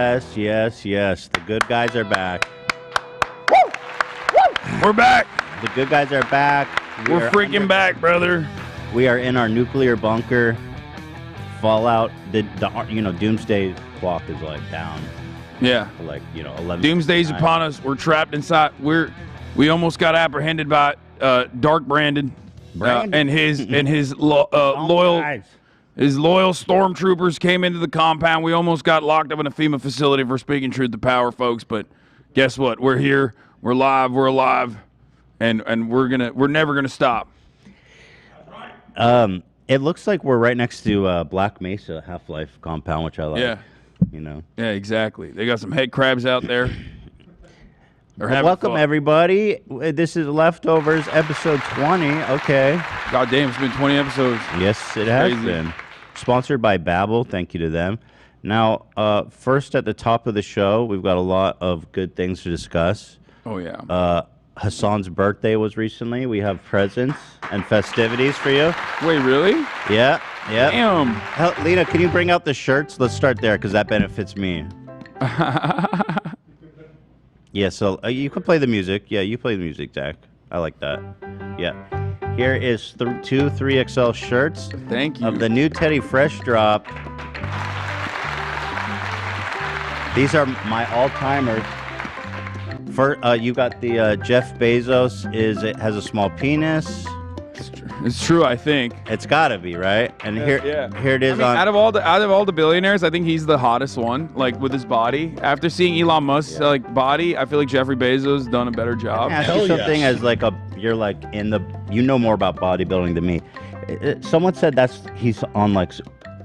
Yes, yes, yes. The good guys are back. We're back. The good guys are back. We're freaking back, brother. We are in our nuclear bunker. Fallout. The doomsday clock is like down. Yeah. For like 11. Doomsday's upon us. We're trapped inside. We almost got apprehended by Dark Brandon, and his loyal stormtroopers came into the compound. We almost got locked up in a FEMA facility for speaking truth to power, folks. But guess what? We're here. We're live. We're alive, and we're never gonna stop. It looks like we're right next to Black Mesa Half-Life compound, which I like. Yeah. Yeah, exactly. They got some head crabs out there. Welcome, everybody. This is Leftovers, episode 20. Okay. God damn, it's been 20 episodes. Yes, it has been. Sponsored by Babbel. Thank you to them. Now, first at the top of the show, we've got a lot of good things to discuss. Oh, yeah. Hasan's birthday was recently. We have presents and festivities for you. Wait, really? Yeah. Yeah. Damn. Lena, can you bring out the shirts? Let's start there because that benefits me. Yeah, so you can play the music. Yeah, you play the music, Zach. I like that. Yeah. Here is two 3XL shirts. Thank you. Of the new Teddy Fresh drop. These are my all-timers. You got the Jeff Bezos has a small penis. It's true, I think. It's gotta be, right? And here it is. Out of all the billionaires, I think he's the hottest one. Like with his body. After seeing Elon Musk's body, I feel like Jeffrey Bezos done a better job. Ask you something as you're you know more about bodybuilding than me. Someone said he's on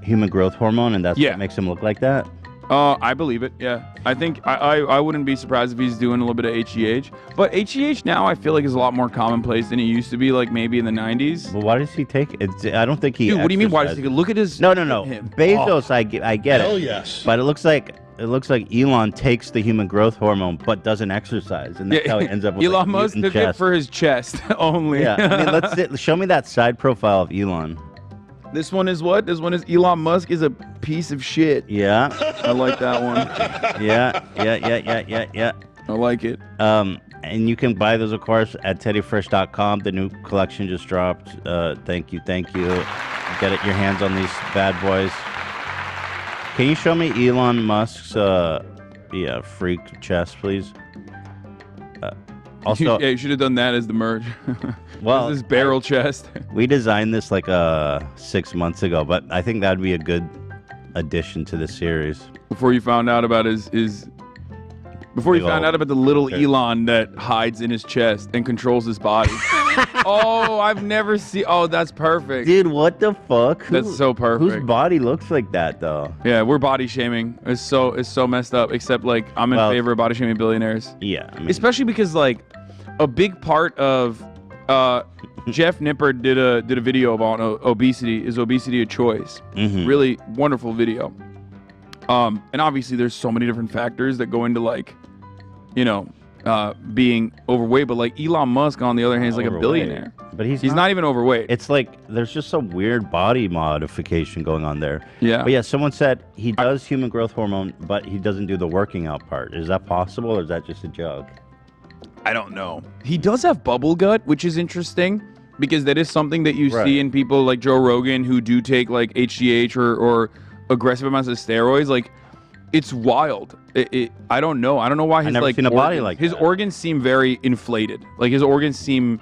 human growth hormone, and that's what makes him look like that. I believe it. Yeah, I think I wouldn't be surprised if he's doing a little bit of HGH. But HGH now I feel like is a lot more commonplace than it used to be, like maybe in the 90s. Well, why does he take it? I don't think he. Dude, what do you mean? Why does he take it? Look at his. No. Bezos, I get it. Hell yes. But it looks like Elon takes the human growth hormone but doesn't exercise, and that's how he ends up with Elon Musk took it for his chest only. Yeah, I mean, show me that side profile of Elon. This one is what? This one is Elon Musk is a piece of shit. Yeah. I like that one. Yeah. I like it. And you can buy those, of course, at teddyfresh.com. The new collection just dropped. Thank you. Get your hands on these bad boys. Can you show me Elon Musk's freak chest, please? Also, you should have done that as the merch. Well, this barrel chest. We designed this 6 months ago, but I think that'd be a good addition to the series. Before you found out about before you found out about the little Elon that hides in his chest and controls his body. Oh, I've never seen. Oh, that's perfect. Dude, what the fuck? That's so perfect. Whose body looks like that, though? Yeah, we're body shaming. It's so messed up. Except I'm in favor of body shaming billionaires. Yeah, I mean, especially because a big part of Jeff Nipper did a video about obesity. Is obesity a choice? Mm-hmm. Really wonderful video. And obviously there's so many different factors that go into being overweight, but Elon Musk on the other hand is like a billionaire. But he's not even overweight. It's there's just some weird body modification going on there. Yeah. But yeah, someone said he does human growth hormone, but he doesn't do the working out part. Is that possible, or is that just a joke? I don't know. He does have bubble gut, which is interesting because that is something that you see in people like Joe Rogan who do take HGH or aggressive amounts of steroids. It's wild. I don't know. I don't know why his I've never seen a body like his that. Organs seem very inflated. His organs seem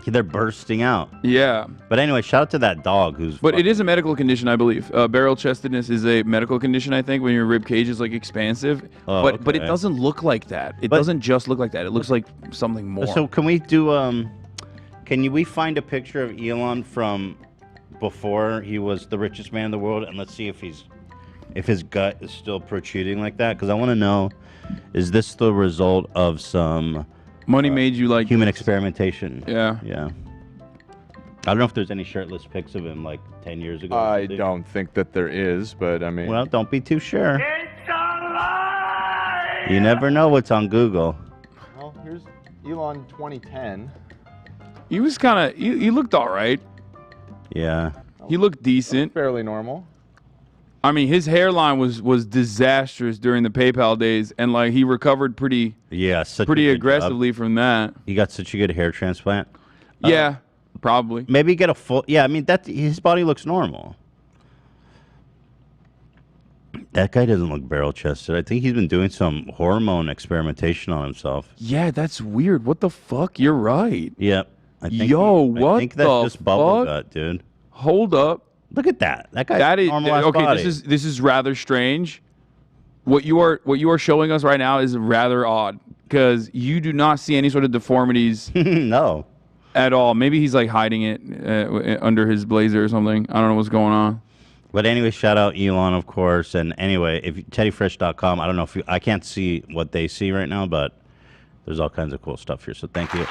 they're bursting out. Yeah. But anyway, shout out to that dog who's. But it is a medical condition, I believe. Barrel chestedness is a medical condition. I think when your rib cage is expansive. Oh, but it doesn't look like that. It doesn't just look like that. It looks like something more. So can we do? We find a picture of Elon from before he was the richest man in the world, and let's see if his gut is still protruding like that? Because I want to know, is this the result of some money made you human experimentation? Yeah. I don't know if there's any shirtless pics of him 10 years ago. I don't think that there is, but I mean. Well, don't be too sure. It's a lie! You never know what's on Google. Well, here's Elon 2010. He was kind of. He looked all right. Yeah. He looked decent. Fairly normal. I mean, his hairline was disastrous during the PayPal days, and like he recovered pretty aggressively from that. He got such a good hair transplant. Yeah, probably. Maybe get a full. Yeah, I mean his body looks normal. That guy doesn't look barrel chested. I think he's been doing some hormone experimentation on himself. Yeah, that's weird. What the fuck? You're right. Yeah. I think what I think that's the just bubble fuck? gut, dude. Hold up. Look at that. That guy. That is okay. Body. This is rather strange. What you are showing us right now is rather odd because you do not see any sort of deformities. No. At all. Maybe he's like hiding it under his blazer or something. I don't know what's going on. But anyway, shout out Elon, of course. And anyway, if teddyfresh.com, I don't know if I can't see what they see right now, but there's all kinds of cool stuff here. So thank you.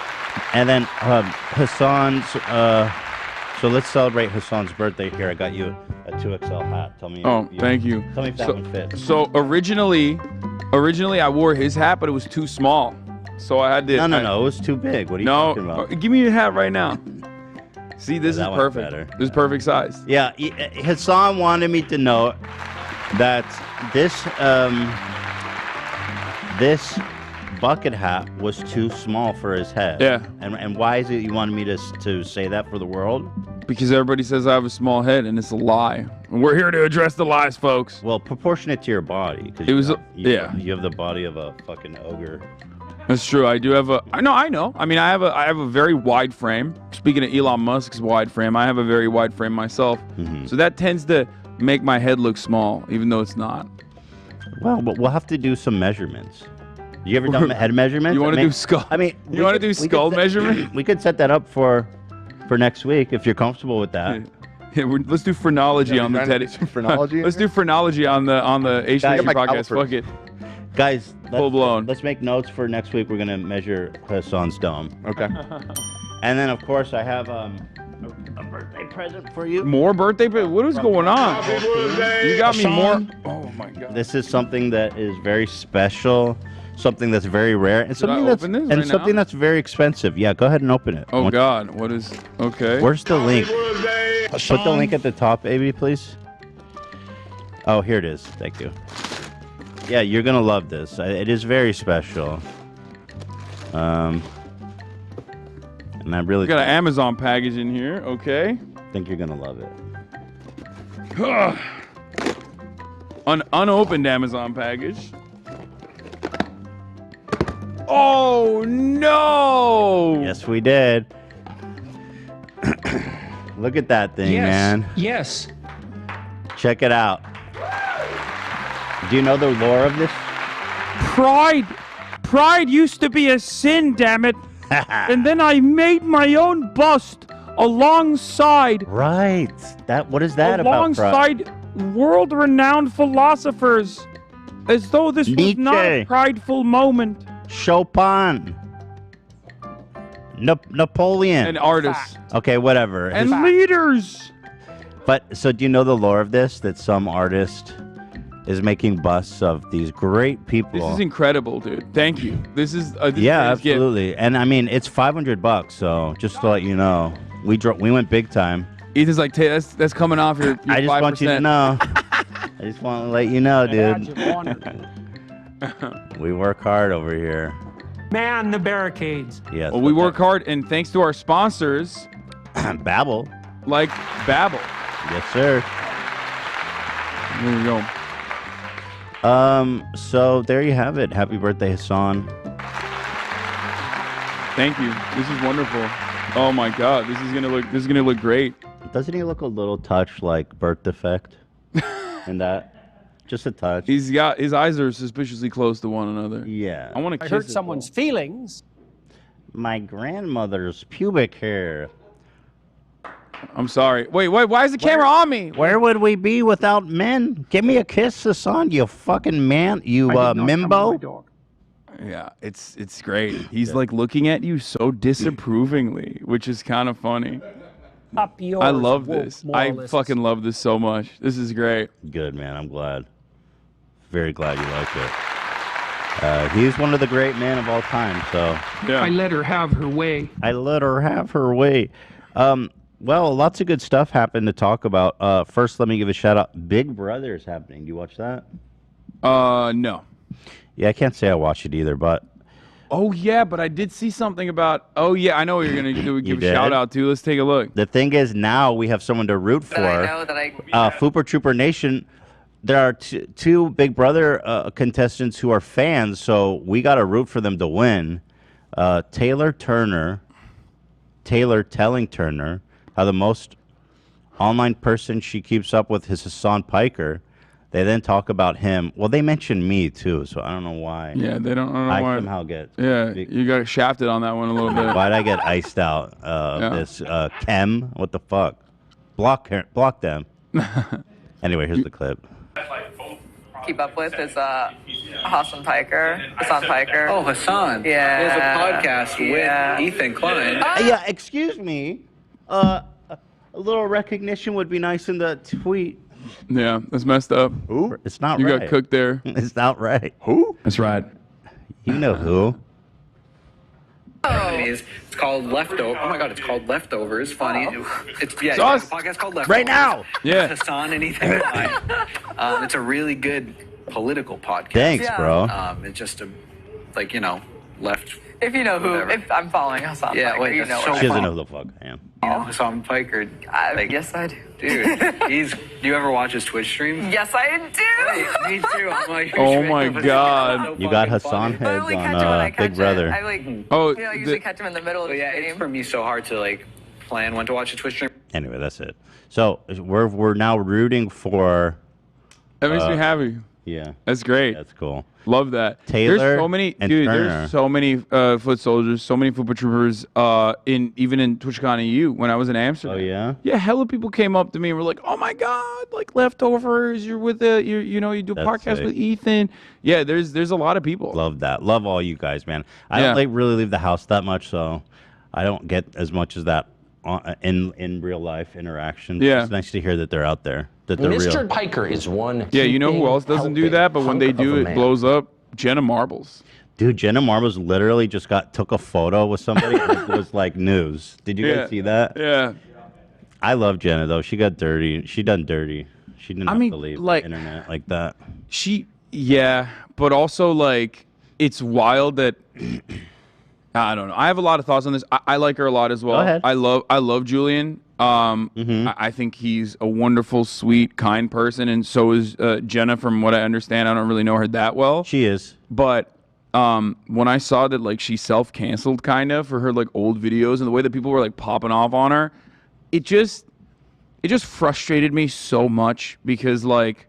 And then Hasan's. So let's celebrate Hasan's birthday here. I got you a 2XL hat. Tell me. Thank you. Tell me if that one fits. So originally I wore his hat, but it was too small. So I had to. No. It was too big. What are you talking about? Give me your hat right now. See, this is perfect. Better. This is perfect size. Yeah, Hasan wanted me to know that this bucket hat was too small for his head. Yeah. And why is it you wanted me to say that for the world? Because everybody says I have a small head, and it's a lie. And we're here to address the lies, folks. Well, proportionate to your body. It was you have the body of a fucking ogre. That's true. I do have I know. I mean, I have a very wide frame. Speaking of Elon Musk's wide frame, I have a very wide frame myself. Mm-hmm. So that tends to make my head look small, even though it's not. Well, but we'll have to do some measurements. You ever done head measurements? You want to do skull? I mean, you want to do skull measurement? We could set that up for next week if you're comfortable with that. Yeah, let's do phrenology on the Teddy. Phrenology? Let's do phrenology on the HNC podcast. Fuck it. Guys, full blown. Let's make notes for next week. We're gonna measure Hasan's dome. Okay. And then, of course, I have a birthday present for you. More birthday present? What is going on? You got me more. Oh my god. This is something that is very special. Something that's very rare, and something that's very expensive. Yeah, go ahead and open it. Oh god, what is? Okay. Where's the link? Put the link at the top, baby, please. Oh, here it is. Thank you. Yeah, you're gonna love this. It is very special. And I really got an Amazon package in here. Okay. Think you're gonna love it. An unopened Amazon package. Oh no! Yes, we did. Look at that thing, man. Yes. Check it out. Do you know the lore of this? Pride used to be a sin, damn it. And then I made my own bust alongside. Right. What is that about pride? Alongside world-renowned philosophers, as though this was not a prideful moment. Chopin. Napoleon. And artists. Okay, whatever. And leaders. But, so do you know the lore of this? That some artist is making busts of these great people. This is incredible, dude. Thank you. This is yeah, absolutely. Gift. And I mean, it's $500, so just to let you know, we went big time. Ethan's like, that's coming off your I just 5%. Want you to know. I just want to let you know, dude. We work hard over here. Man the barricades. Yes. Well, we work hard, and thanks to our sponsors, Babbel. Like Babbel. Yes, sir. There you go. So there you have it. Happy birthday, Hasan. Thank you. This is wonderful. Oh my God, this is gonna look great. Doesn't he look a little touch like Birth Defect? In that, just a touch. His eyes are suspiciously close to one another. Yeah. I want to kiss. I hurt someone's feelings. My grandmother's pubic hair. I'm sorry. Wait, why is the camera on me? Where would we be without men? Give me a kiss, Hasan, you fucking man. You mimbo. Yeah, it's great. He's like looking at you so disapprovingly, which is kind of funny. Up yours, I love this. I moralists. fucking love this so much. This is great. Good, man. I'm glad. Very glad you like it. He's one of the great men of all time, so. Yeah. I let her have her way. I let her have her way. Well, lots of good stuff happened to talk about. First, let me give a shout out. Big Brother is happening. Do you watch that? No. Yeah, I can't say I watched it either, but Oh yeah, but I did see something about. Oh yeah, I know what you're gonna do. Give a did? shout out to. Let's take a look. the thing is now we have someone to root for. I know that I. Fooper Trooper Nation. There are two Big Brother contestants who are fans, so we got to root for them to win. Taylor Telling Turner, how the most online person she keeps up with is Hasan Piker. They then talk about him. Well, they mentioned me too, so I don't know why. Yeah, they don't. I don't know I why. somehow get. Yeah, you got shafted on that one a little bit. Why'd I get iced out? This Chem, what the fuck? Block them. Anyway, here's the clip. Keep up with is Hasan Piker. Oh, Hasan. Yeah. He has a podcast with Ethan Klein. Yeah, excuse me. A little recognition would be nice in the tweet. Yeah, that's messed up. Who? It's not You right. got cooked there. It's not right. Who? That's right. You know who? It's called Leftover. Oh my God, it's called Leftovers. Funny. It's It's a us. podcast called Leftovers. Right now. Yeah. Hasan and Ethan Klein. It's a really good political podcast. Thanks, Yeah. bro. It's just left. If you know who, Whatever. if I'm following Hasan Yeah, Piker, wait, you know that's what so She I'm doesn't know fun. who the fuck I am. You know, Hasan Piker. Yes, I do. Dude, do you ever watch his Twitch streams? Yes, I do. Me too. I'm like, Oh my God. You got Hasan But I heads only on catch him when I catch Big Brother. it. I Oh, usually catch him in the middle of the Yeah, it's stream. for me so hard to plan when to watch a Twitch stream. Anyway, that's it. So we're now rooting for. that makes me happy. Yeah, That's great. that's cool. Love that. Taylor There's so many, and dude. Turner. There's so many foot soldiers, so many foot troopers. Even in TwitchCon EU when I was in Amsterdam. Oh yeah. Yeah, hella people came up to me and were like, "Oh my God, like Leftovers, you're with you do a That's podcast sick. with Ethan." Yeah, there's a lot of people. Love that. Love all you guys, man. I Yeah. don't really leave the house that much, so I don't get as much as that in real life interaction. Yeah. It's nice to hear that they're out there. That they're Mr. real. Piker is one. Yeah, you know who heaping, else doesn't do helping that, but when they hunk of do, a it man. blows up. Jenna Marbles. Dude, Jenna Marbles literally just took a photo with somebody and it was like news. Did you Yeah. guys see that? Yeah. I love Jenna though. She got dirty. She done dirty. She didn't have mean, to leave like- the internet like that. Yeah, but also like it's wild that I don't know. I have a lot of thoughts on this. I like her a lot as well. Go ahead. I love Julian. I think he's a wonderful, sweet, kind person, and so is Jenna. From what I understand, I don't really know her that well. She is. But when I saw that like she self-canceled kind of for her like old videos and the way that people were like popping off on her, it just frustrated me so much because like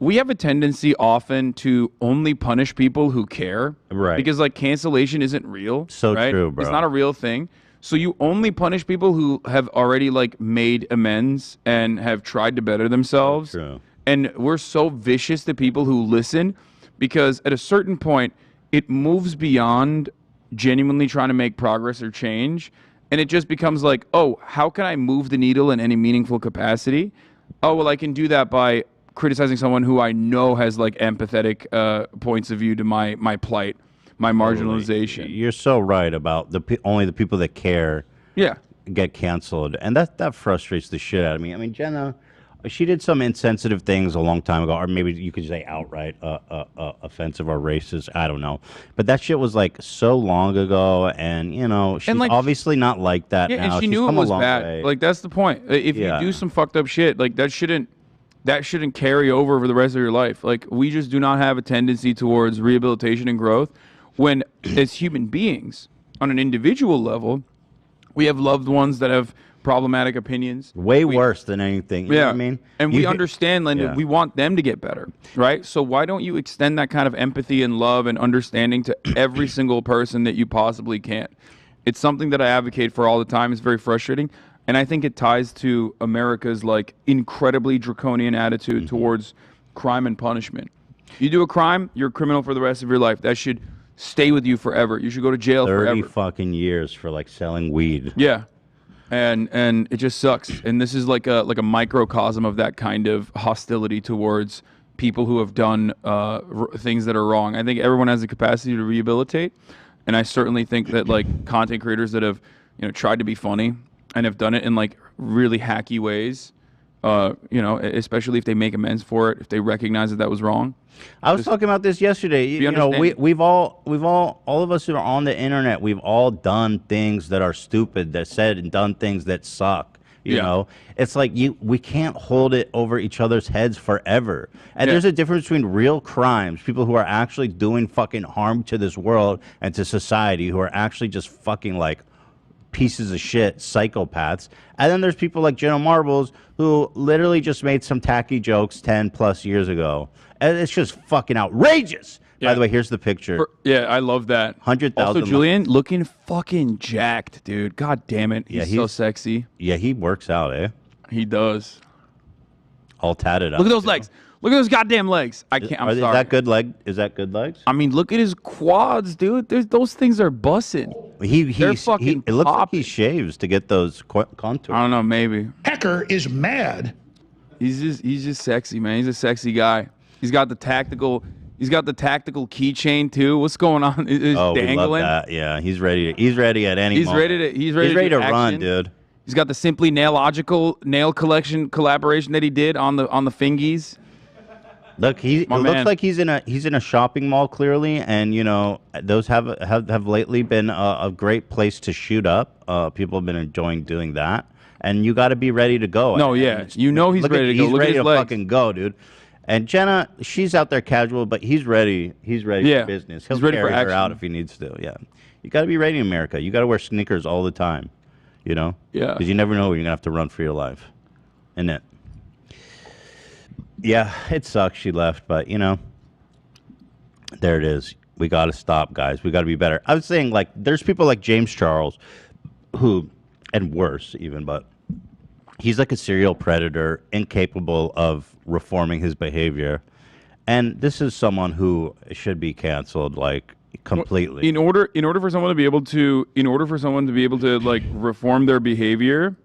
we have a tendency often to only punish people who care. Right. Because like cancellation isn't real. So right? true, bro. It's not a real thing. So you only punish people who have already like made amends and have tried to better themselves. True. And we're so vicious to people who listen because at a certain point it moves beyond genuinely trying to make progress or change. And it just becomes like, oh, how can I move the needle in any meaningful capacity? Oh, well, I can do that by criticizing someone who I know has like empathetic points of view to my plight, my marginalization. You're so right about only the people that care Yeah. get canceled, and that frustrates the shit out of me. I mean, Jenna, she did some insensitive things a long time ago, or maybe you could say outright offensive or racist. I don't know, but that shit was like so long ago, and she's like, obviously not like that Yeah, now. and she She's knew it come a was long bad. way. Like that's the point. If Yeah. you do some fucked up shit, like that shouldn't carry over for the rest of your life. Like we just do not have a tendency towards rehabilitation and growth when as human beings on an individual level, we have loved ones that have problematic opinions. Way worse than anything. You know what I mean? And we understand, Linda, Yeah. we want them to get better, right? So why don't you extend that kind of empathy and love and understanding to every single person that you possibly can? It's something that I advocate for all the time. It's very frustrating. And I think it ties to America's like incredibly draconian attitude towards crime and punishment. You do a crime, you're a criminal for the rest of your life. That should stay with you forever. You should go to jail 30 forever. fucking years for like selling weed. Yeah. And it just sucks. And this is like a microcosm of that kind of hostility towards people who have done things that are wrong. I think everyone has the capacity to rehabilitate, and I certainly think that like content creators that have tried to be funny and have done it in like really hacky ways. Especially if they make amends for it, if they recognize that was wrong. I was talking about this yesterday. We've all of us who are on the internet, we've all done things that are stupid, that said and done things that suck. You know, it's like we can't hold it over each other's heads forever. And there's a difference between real crimes, people who are actually doing fucking harm to this world and to society, who are actually just fucking like pieces of shit, psychopaths. And then there's people like Jenna Marbles who literally just made some tacky jokes 10 plus years ago. And it's just fucking outrageous. By the way, here's the picture. I love that. 100,000. Also, Julian looking fucking jacked, dude. God damn it. He's so sexy. Yeah, he works out, eh? He does. All tatted up. Look at those legs. Look at those goddamn legs. I'm sorry. Is that good leg? Is that good legs? I mean, look at his quads, dude. Those things are bussing. It looks like he shaves to get those contours. I don't know, maybe. Hecker is mad. He's just sexy, man. He's a sexy guy. He's got the tactical keychain too. What's going on? It's dangling. We love that. Yeah, he's ready at any moment. He's ready to run, dude. He's got the Simply Nailogical nail collection collaboration that he did on the fingies. Look, it looks like he's in a shopping mall clearly, and those have lately been a great place to shoot up. People have been enjoying doing that, and you got to be ready to go. No, he's ready to go. He's ready to legs. fucking go, dude. And Jenna, she's out there casual, but he's ready. He's ready for business. He'll carry her out if he needs to. Yeah, you got to be ready in America. You got to wear sneakers all the time. Yeah, because you never know when you're gonna have to run for your life. Isn't it? Yeah, it sucks she left, but there it is. We got to stop, guys. We got to be better. I was saying, like, there's people like James Charles, who, and worse even, but he's like a serial predator, incapable of reforming his behavior, and this is someone who should be canceled, like, completely. In order for someone to be able to like reform their behavior,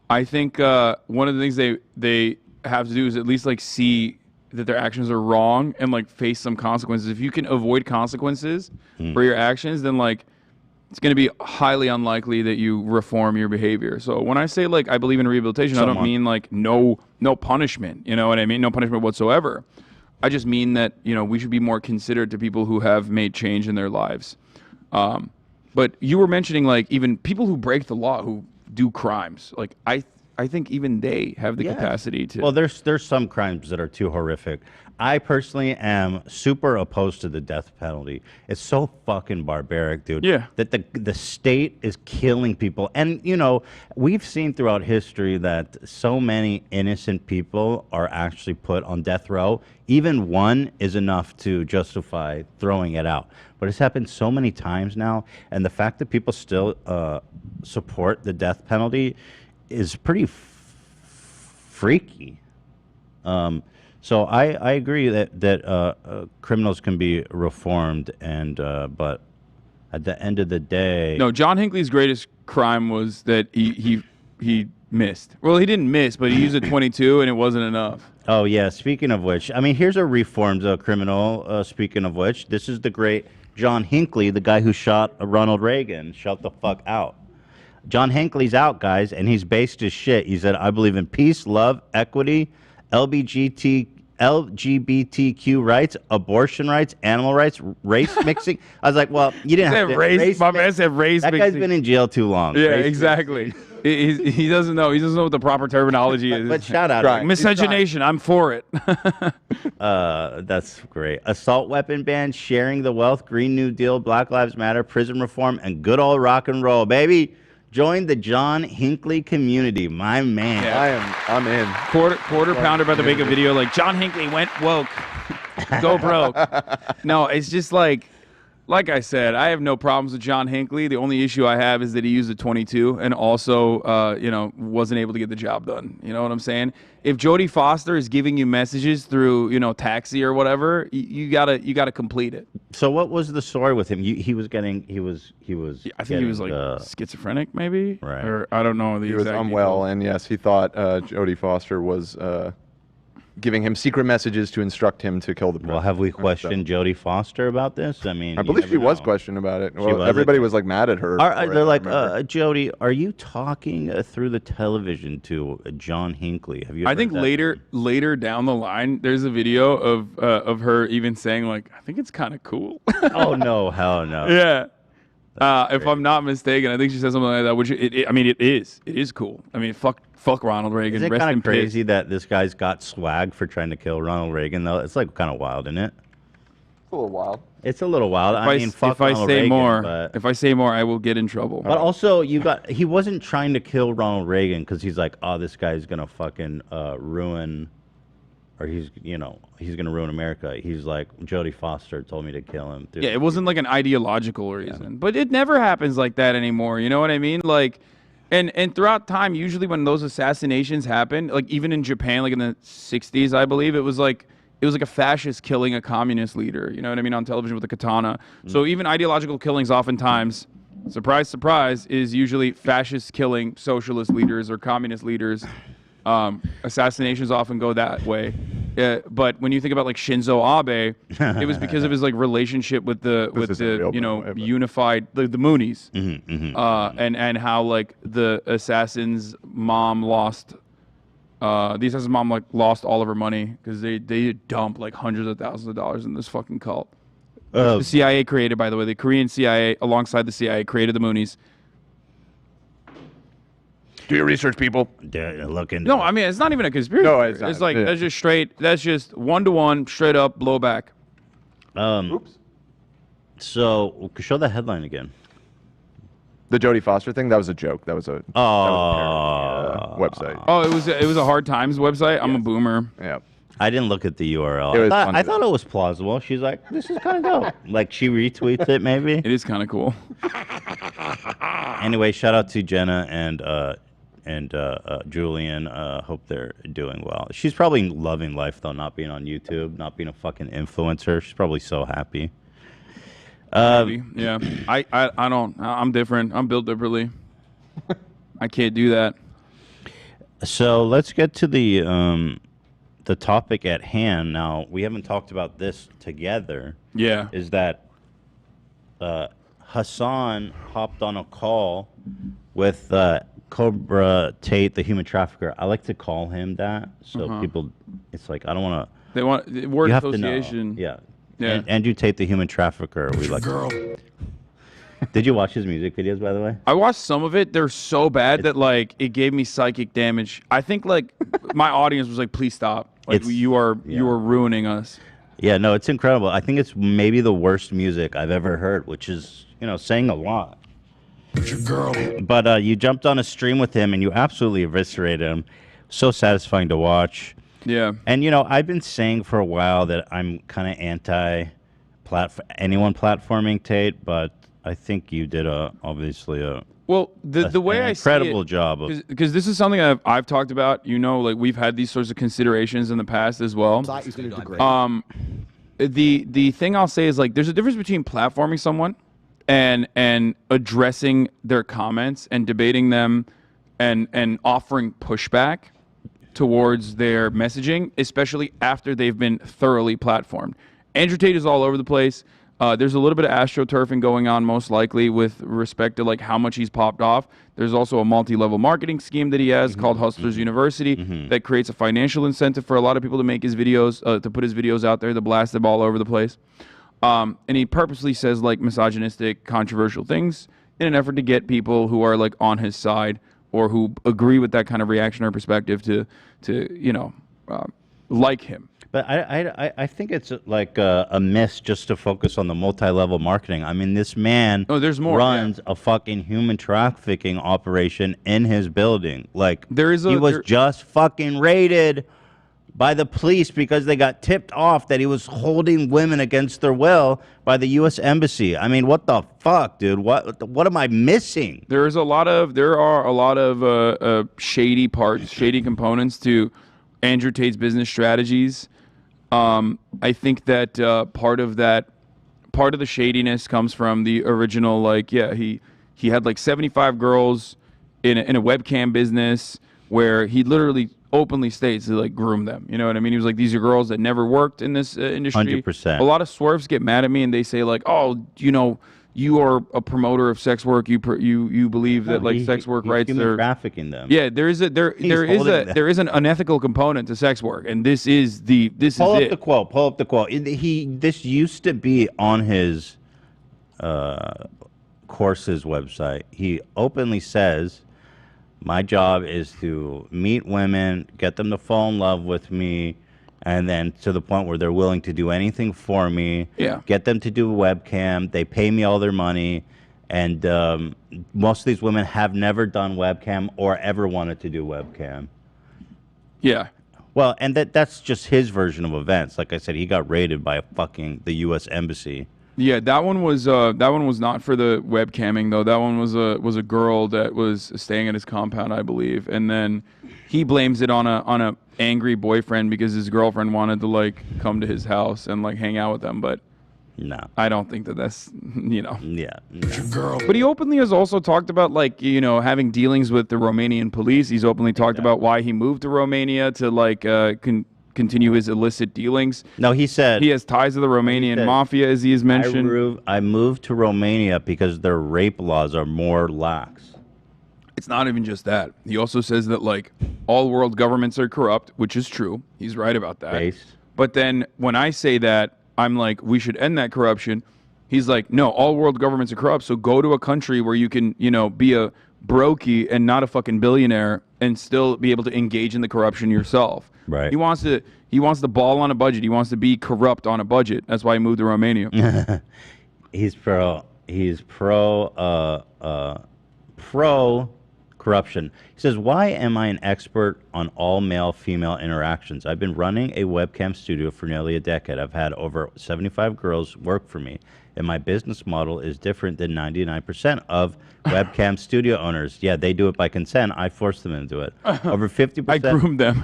I think one of the things they have to do is at least like see that their actions are wrong and like face some consequences. If you can avoid consequences for your actions, then like it's going to be highly unlikely that you reform your behavior. So when I say like I believe in rehabilitation, I don't mean like no punishment. You know what I mean? No punishment whatsoever. I just mean that we should be more considerate to people who have made change in their lives. But you were mentioning like even people who break the law, who do crimes. Like I think even they have the capacity to. Well, there's some crimes that are too horrific. I personally am super opposed to the death penalty. It's so fucking barbaric, dude. Yeah. That the state is killing people. And, we've seen throughout history that so many innocent people are actually put on death row. Even one is enough to justify throwing it out. But it's happened so many times now. And the fact that people still support the death penalty is pretty freaky. So I agree that criminals can be reformed, and but at the end of the day, no. John Hinckley's greatest crime was that he missed. Well, he didn't miss, but he used a 22, and it wasn't enough. Oh yeah. Speaking of which, I mean, here's a reformed criminal. Speaking of which, this is the great John Hinckley, the guy who shot Ronald Reagan. Shut the fuck out. John Hinckley's out, guys, and he's based his shit. He said, "I believe in peace, love, equity, LGBTQ rights, abortion rights, animal rights, race mixing." I was like, "Well, you didn't have to." My man said race mixing. That guy's been in jail too long. Yeah, exactly. He doesn't know. He doesn't know what the proper terminology is. But shout out, miscegenation. I'm for it. That's great. Assault weapon ban, sharing the wealth, Green New Deal, Black Lives Matter, prison reform, and good old rock and roll, baby. Join the John Hinckley community, my man. Yeah. I'm in. Quarter pounder about to make a video like John Hinckley went woke, go broke. No, it's just like I said, I have no problems with John Hinckley. The only issue I have is that he used a 22 and also, wasn't able to get the job done. You know what I'm saying? If Jodie Foster is giving you messages through, Taxi or whatever, you gotta complete it. So what was the story with him? He was. I think he was like schizophrenic, maybe. Right. Or I don't know. He was unwell, and yes, he thought Jodie Foster was giving him secret messages to instruct him to kill the president. Well, have we questioned Jodie Foster about this? I mean, I believe she was questioned about it. Well, was, everybody okay. was like mad at her. They're like, Jodie, are you talking through the television to John Hinckley? Have you? I think later down the line, there's a video of her even saying like, I think it's kind of cool. Oh no, hell no. Yeah. If I'm not mistaken, I think she said something like that. Which I mean, it is cool. I mean, fuck Ronald Reagan. Is it Rest kind in of crazy peace. that this guy's got swag for trying to kill Ronald Reagan? Though it's like kind of wild, isn't it? It's a little wild. It's a little wild. I mean, fuck if I Ronald say Reagan, more, but... if I say more, I will get in trouble. But also, he wasn't trying to kill Ronald Reagan because he's like, oh, this guy's gonna fucking ruin, or he's gonna ruin America. He's like, Jodie Foster told me to kill him. Yeah, it wasn't like an ideological reason, but it never happens like that anymore. You know what I mean? Like, and throughout time, usually when those assassinations happen, like even in Japan, like in the '60s, I believe it was like a fascist killing a communist leader. You know what I mean? On television with a katana. So even ideological killings, oftentimes, surprise, surprise, is usually fascist killing socialist leaders or communist leaders. Assassinations often go that way. But when you think about like Shinzo Abe, it was because of his like relationship with the unified the Moonies, and how like the assassin's mom lost. The assassin's mom like lost all of her money because they dumped like hundreds of thousands of dollars in this fucking cult. The CIA created, by the way, the Korean CIA alongside the CIA created the Moonies. Do your research, people. Look into No, I mean, it's not even a conspiracy. No, theory. it's not. It's like, Yeah. that's just straight, that's just one-to-one, straight up, blowback. Oops. So show the headline again. The Jodie Foster thing, that was a joke. That was a parody, website. Oh, it was a Hard Times website? I'm a boomer. Yeah. I didn't look at the URL. It was I fun thought it was plausible. She's like, this is kind of dope. Like, she retweets it, maybe. It is kind of cool. Anyway, shout out to Jenna and Julian. Hope they're doing well. She's probably loving life, though, not being on YouTube, not being a fucking influencer. She's probably so happy. Maybe. Yeah. I don't. I'm different. I'm built differently. I can't do that. So let's get to the topic at hand. Now, we haven't talked about this together. Yeah. Is that Hasan hopped on a call with Cobra Tate, the human trafficker. I like to call him that, so people, it's like, I don't want to. They want word you have to association. know. Yeah. Yeah. Andrew Tate, the human trafficker. We like. Girl. Did you watch his music videos, by the way? I watched some of it. They're so bad that like it gave me psychic damage. I think like my audience was like, "Please stop! Like you are ruining us." Yeah, no, it's incredible. I think it's maybe the worst music I've ever heard, which is saying a lot. Your girl. But you jumped on a stream with him and you absolutely eviscerated him. So satisfying to watch. Yeah. And I've been saying for a while that I'm kind of anti anyone platforming Tate, but I think you did obviously the way I see incredible job of, because this is something I've talked about. Like we've had these sorts of considerations in the past as well. The thing I'll say is like there's a difference between platforming someone and addressing their comments and debating them and offering pushback towards their messaging, especially after they've been thoroughly platformed. Andrew Tate is all over the place. There's a little bit of astroturfing going on, most likely, with respect to like how much he's popped off. There's also a multi-level marketing scheme that he has called Hustlers University that creates a financial incentive for a lot of people to make his videos, to put his videos out there, to blast them all over the place. And he purposely says like misogynistic, controversial things in an effort to get people who are like on his side or who agree with that kind of reaction or perspective to like him. But I think it's like a miss just to focus on the multi-level marketing. I mean, this man there's more, runs a fucking human trafficking operation in his building. Like, he was just fucking raided by the police because they got tipped off that he was holding women against their will by the U.S. Embassy. I mean, what the fuck, dude? What am I missing? There are a lot of shady components to Andrew Tate's business strategies. I think that part of the shadiness comes from the original, he had like 75 girls in a webcam business where he literally openly states to like groom them. You know what I mean? He was like, these are girls that never worked in this industry. 100%. A lot of swerves get mad at me and they say like, oh, you know, you are a promoter of sex work. You believe that like sex work rights human are trafficking them. Yeah, there is an unethical component to sex work, and this is it. Pull up the quote. Pull up the quote. This used to be on his course's website. He openly says, my job is to meet women, get them to fall in love with me, and then to the point where they're willing to do anything for me. Yeah. Get them to do a webcam. They pay me all their money. And most of these women have never done webcam or ever wanted to do webcam. Yeah. Well, and that's just his version of events. Like I said, he got raided by the U.S. Embassy. Yeah, that one was not for the webcamming though. That one was a girl that was staying at his compound, I believe, and then he blames it on a angry boyfriend because his girlfriend wanted to like come to his house and like hang out with them, but no, I don't think that's Yeah. No. But he openly has also talked about like having dealings with the Romanian police. He's openly talked about why he moved to Romania to like continue his illicit dealings. No, he said he has ties to the Romanian mafia, as he has mentioned. I moved to Romania because their rape laws are more lax. It's not even just that. He also says that like all world governments are corrupt, which is true. He's right about that. But then when I say that, I'm like, we should end that corruption. He's like, no, all world governments are corrupt. So go to a country where you can, be a brokey and not a fucking billionaire and still be able to engage in the corruption yourself. Right. He wants to ball on a budget. He wants to be corrupt on a budget. That's why he moved to Romania. He's pro corruption. He says, why am I an expert on all male-female interactions? I've been running a webcam studio for nearly a decade. I've had over 75 girls work for me, and my business model is different than 99% of webcam studio owners. Yeah, they do it by consent. I force them into it. Over 50%. I groomed them.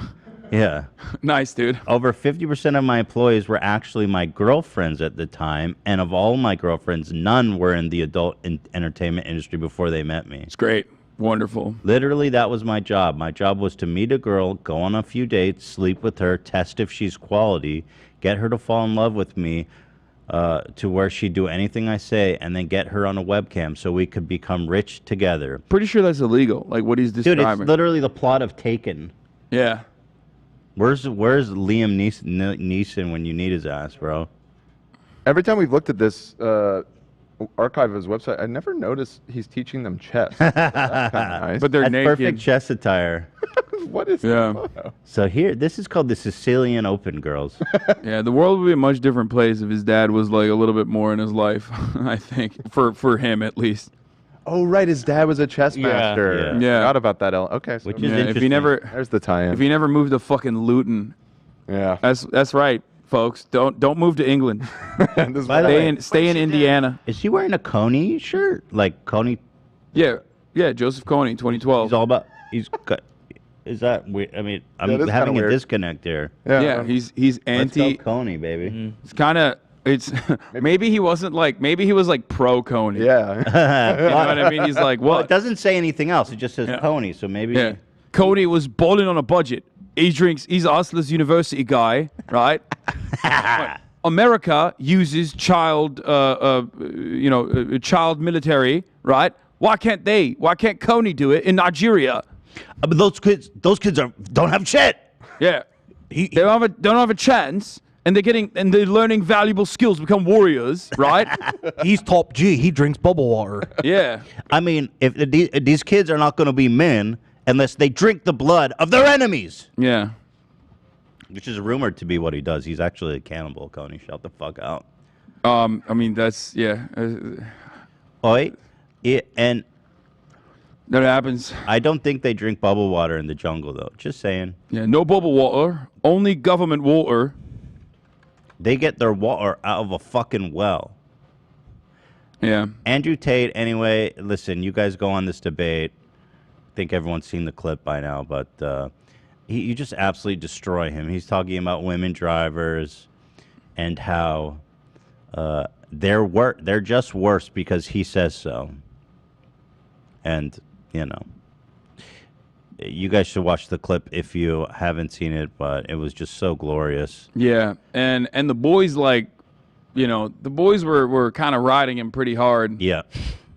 Yeah. Nice, dude. Over 50% of my employees were actually my girlfriends at the time, and of all my girlfriends, none were in the adult entertainment industry before they met me. It's great. Wonderful. Literally, that was my job. My job was to meet a girl, go on a few dates, sleep with her, test if she's quality, get her to fall in love with me to where she'd do anything I say, and then get her on a webcam so we could become rich together. Pretty sure that's illegal, like what he's describing. Dude, it's literally the plot of Taken. Yeah. Where's Liam Neeson when you need his ass, bro? Every time we've looked at this archive of his website, I never noticed he's teaching them chess. That's kind of nice. But they're naked. Perfect chess attire. What is that? So this is called the Sicilian Open, girls. Yeah, the world would be a much different place if his dad was like a little bit more in his life, I think, for him at least. Oh, right, his dad was a chess master. Yeah. Forgot about that. Okay, so Which is interesting. There's the tie-in. If he never moved to fucking Luton. Yeah. That's right, folks. Don't move to England. Stay in Indiana. Is he wearing a Coney shirt? Like Coney? Yeah, Joseph Coney, 2012. He's all about. Is that weird? I mean, I'm having a disconnect here. Yeah, he's anti. Let's go Coney, baby. It's kind of. Maybe he wasn't like. Maybe he was like pro Coney. Yeah. You know what I mean? He's like, what? Well, it doesn't say anything else. It just says Coney. So maybe. Yeah. Coney was balling on a budget. He's Osler's university guy, right? America uses child military, right? Why can't Coney do it in Nigeria? But those kids don't have shit. Yeah, they don't have a chance, and they're learning valuable skills, to become warriors, right? He's top G. He drinks bubble water. Yeah. I mean, if these kids are not going to be men unless they drink the blood of their enemies. Yeah. Which is rumored to be what he does. He's actually a cannibal, Coney. Shut the fuck out. I mean, that's, yeah. And that happens. I don't think they drink bubble water in the jungle, though. Just saying. Yeah, no bubble water. Only government water. They get their water out of a fucking well. Yeah. Andrew Tate, anyway, listen, you guys go on this debate. I think everyone's seen the clip by now, but you just absolutely destroy him. He's talking about women drivers and how they're just worse because he says so. And, You guys should watch the clip if you haven't seen it, but it was just so glorious. Yeah, and the boys, like, you know, the boys were kind of riding him pretty hard. Yeah.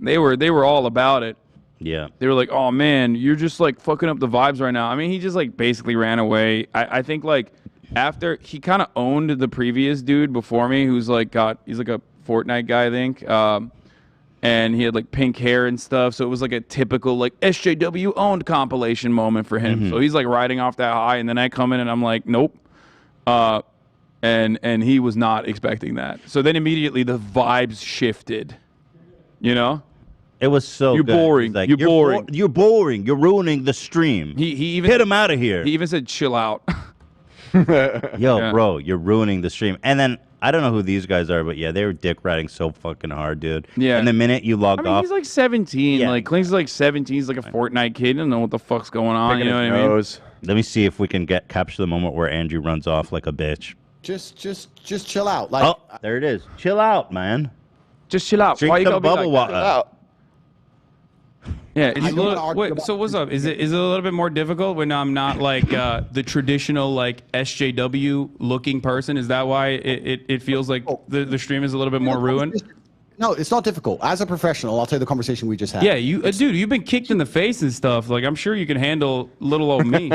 They were all about it. Yeah. They were like, oh, man, you're just, like, fucking up the vibes right now. I mean, he just, like, basically ran away. I think, like, after he kind of owned the previous dude before me who's, like, he's, like, a Fortnite guy, I think. And he had, like, pink hair and stuff. So it was, like, a typical, like, SJW-owned compilation moment for him. So he's, like, riding off that high. And then I come in and I'm like, nope. And he was not expecting that. So then immediately the vibes shifted, you know? It was so You're good. boring. Like, You're boring. You're boring. You're ruining the stream. He even Get him out of here. He even said, chill out. Yo, bro, you're ruining the stream. And then, I don't know who these guys are, but yeah, they were dick riding so fucking hard, dude. Yeah. And the minute you logged off. He's like 17. Yeah. Like, Clink's like 17. He's like a Fortnite kid. He doesn't know what the fuck's going on. You know what I mean? Let me see if we can capture the moment where Andrew runs off like a bitch. Just chill out. Like, oh, there it is. Chill out, man. Just chill out. Drink Why you the gotta be bubble like that? water. Yeah, it's a little, wait, so what's up? Is it a little bit more difficult when I'm not like the traditional like SJW looking person? Is that why it feels like the stream is a little bit more ruined? No, it's not difficult. As a professional, I'll tell you the conversation we just had. Yeah, dude, you've been kicked in the face and stuff. Like, I'm sure you can handle little old me.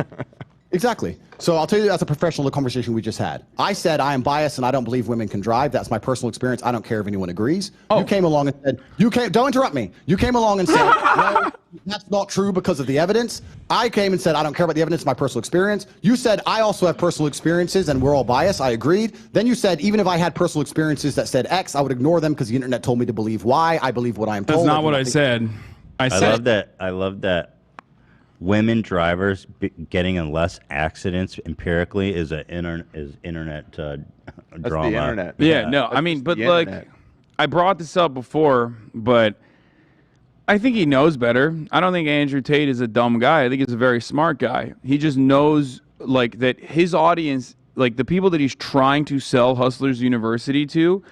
Exactly. So I'll tell you as a professional the conversation we just had. I said I am biased and I don't believe women can drive. That's my personal experience. I don't care if anyone agrees. Oh. You came along and said, don't interrupt me. You came along and said, no, that's not true because of the evidence. I came and said, I don't care about the evidence, my personal experience. You said, I also have personal experiences and we're all biased. I agreed. Then you said, even if I had personal experiences that said X, I would ignore them because the internet told me to believe Y. I believe what I am told. That's not what I said. I love that. Women drivers getting in less accidents empirically is internet drama. The internet. Yeah, no, I mean, but like, internet. I brought this up before, but I think he knows better. I don't think Andrew Tate is a dumb guy. I think he's a very smart guy. He just knows like that his audience, like the people that he's trying to sell Hustlers University to,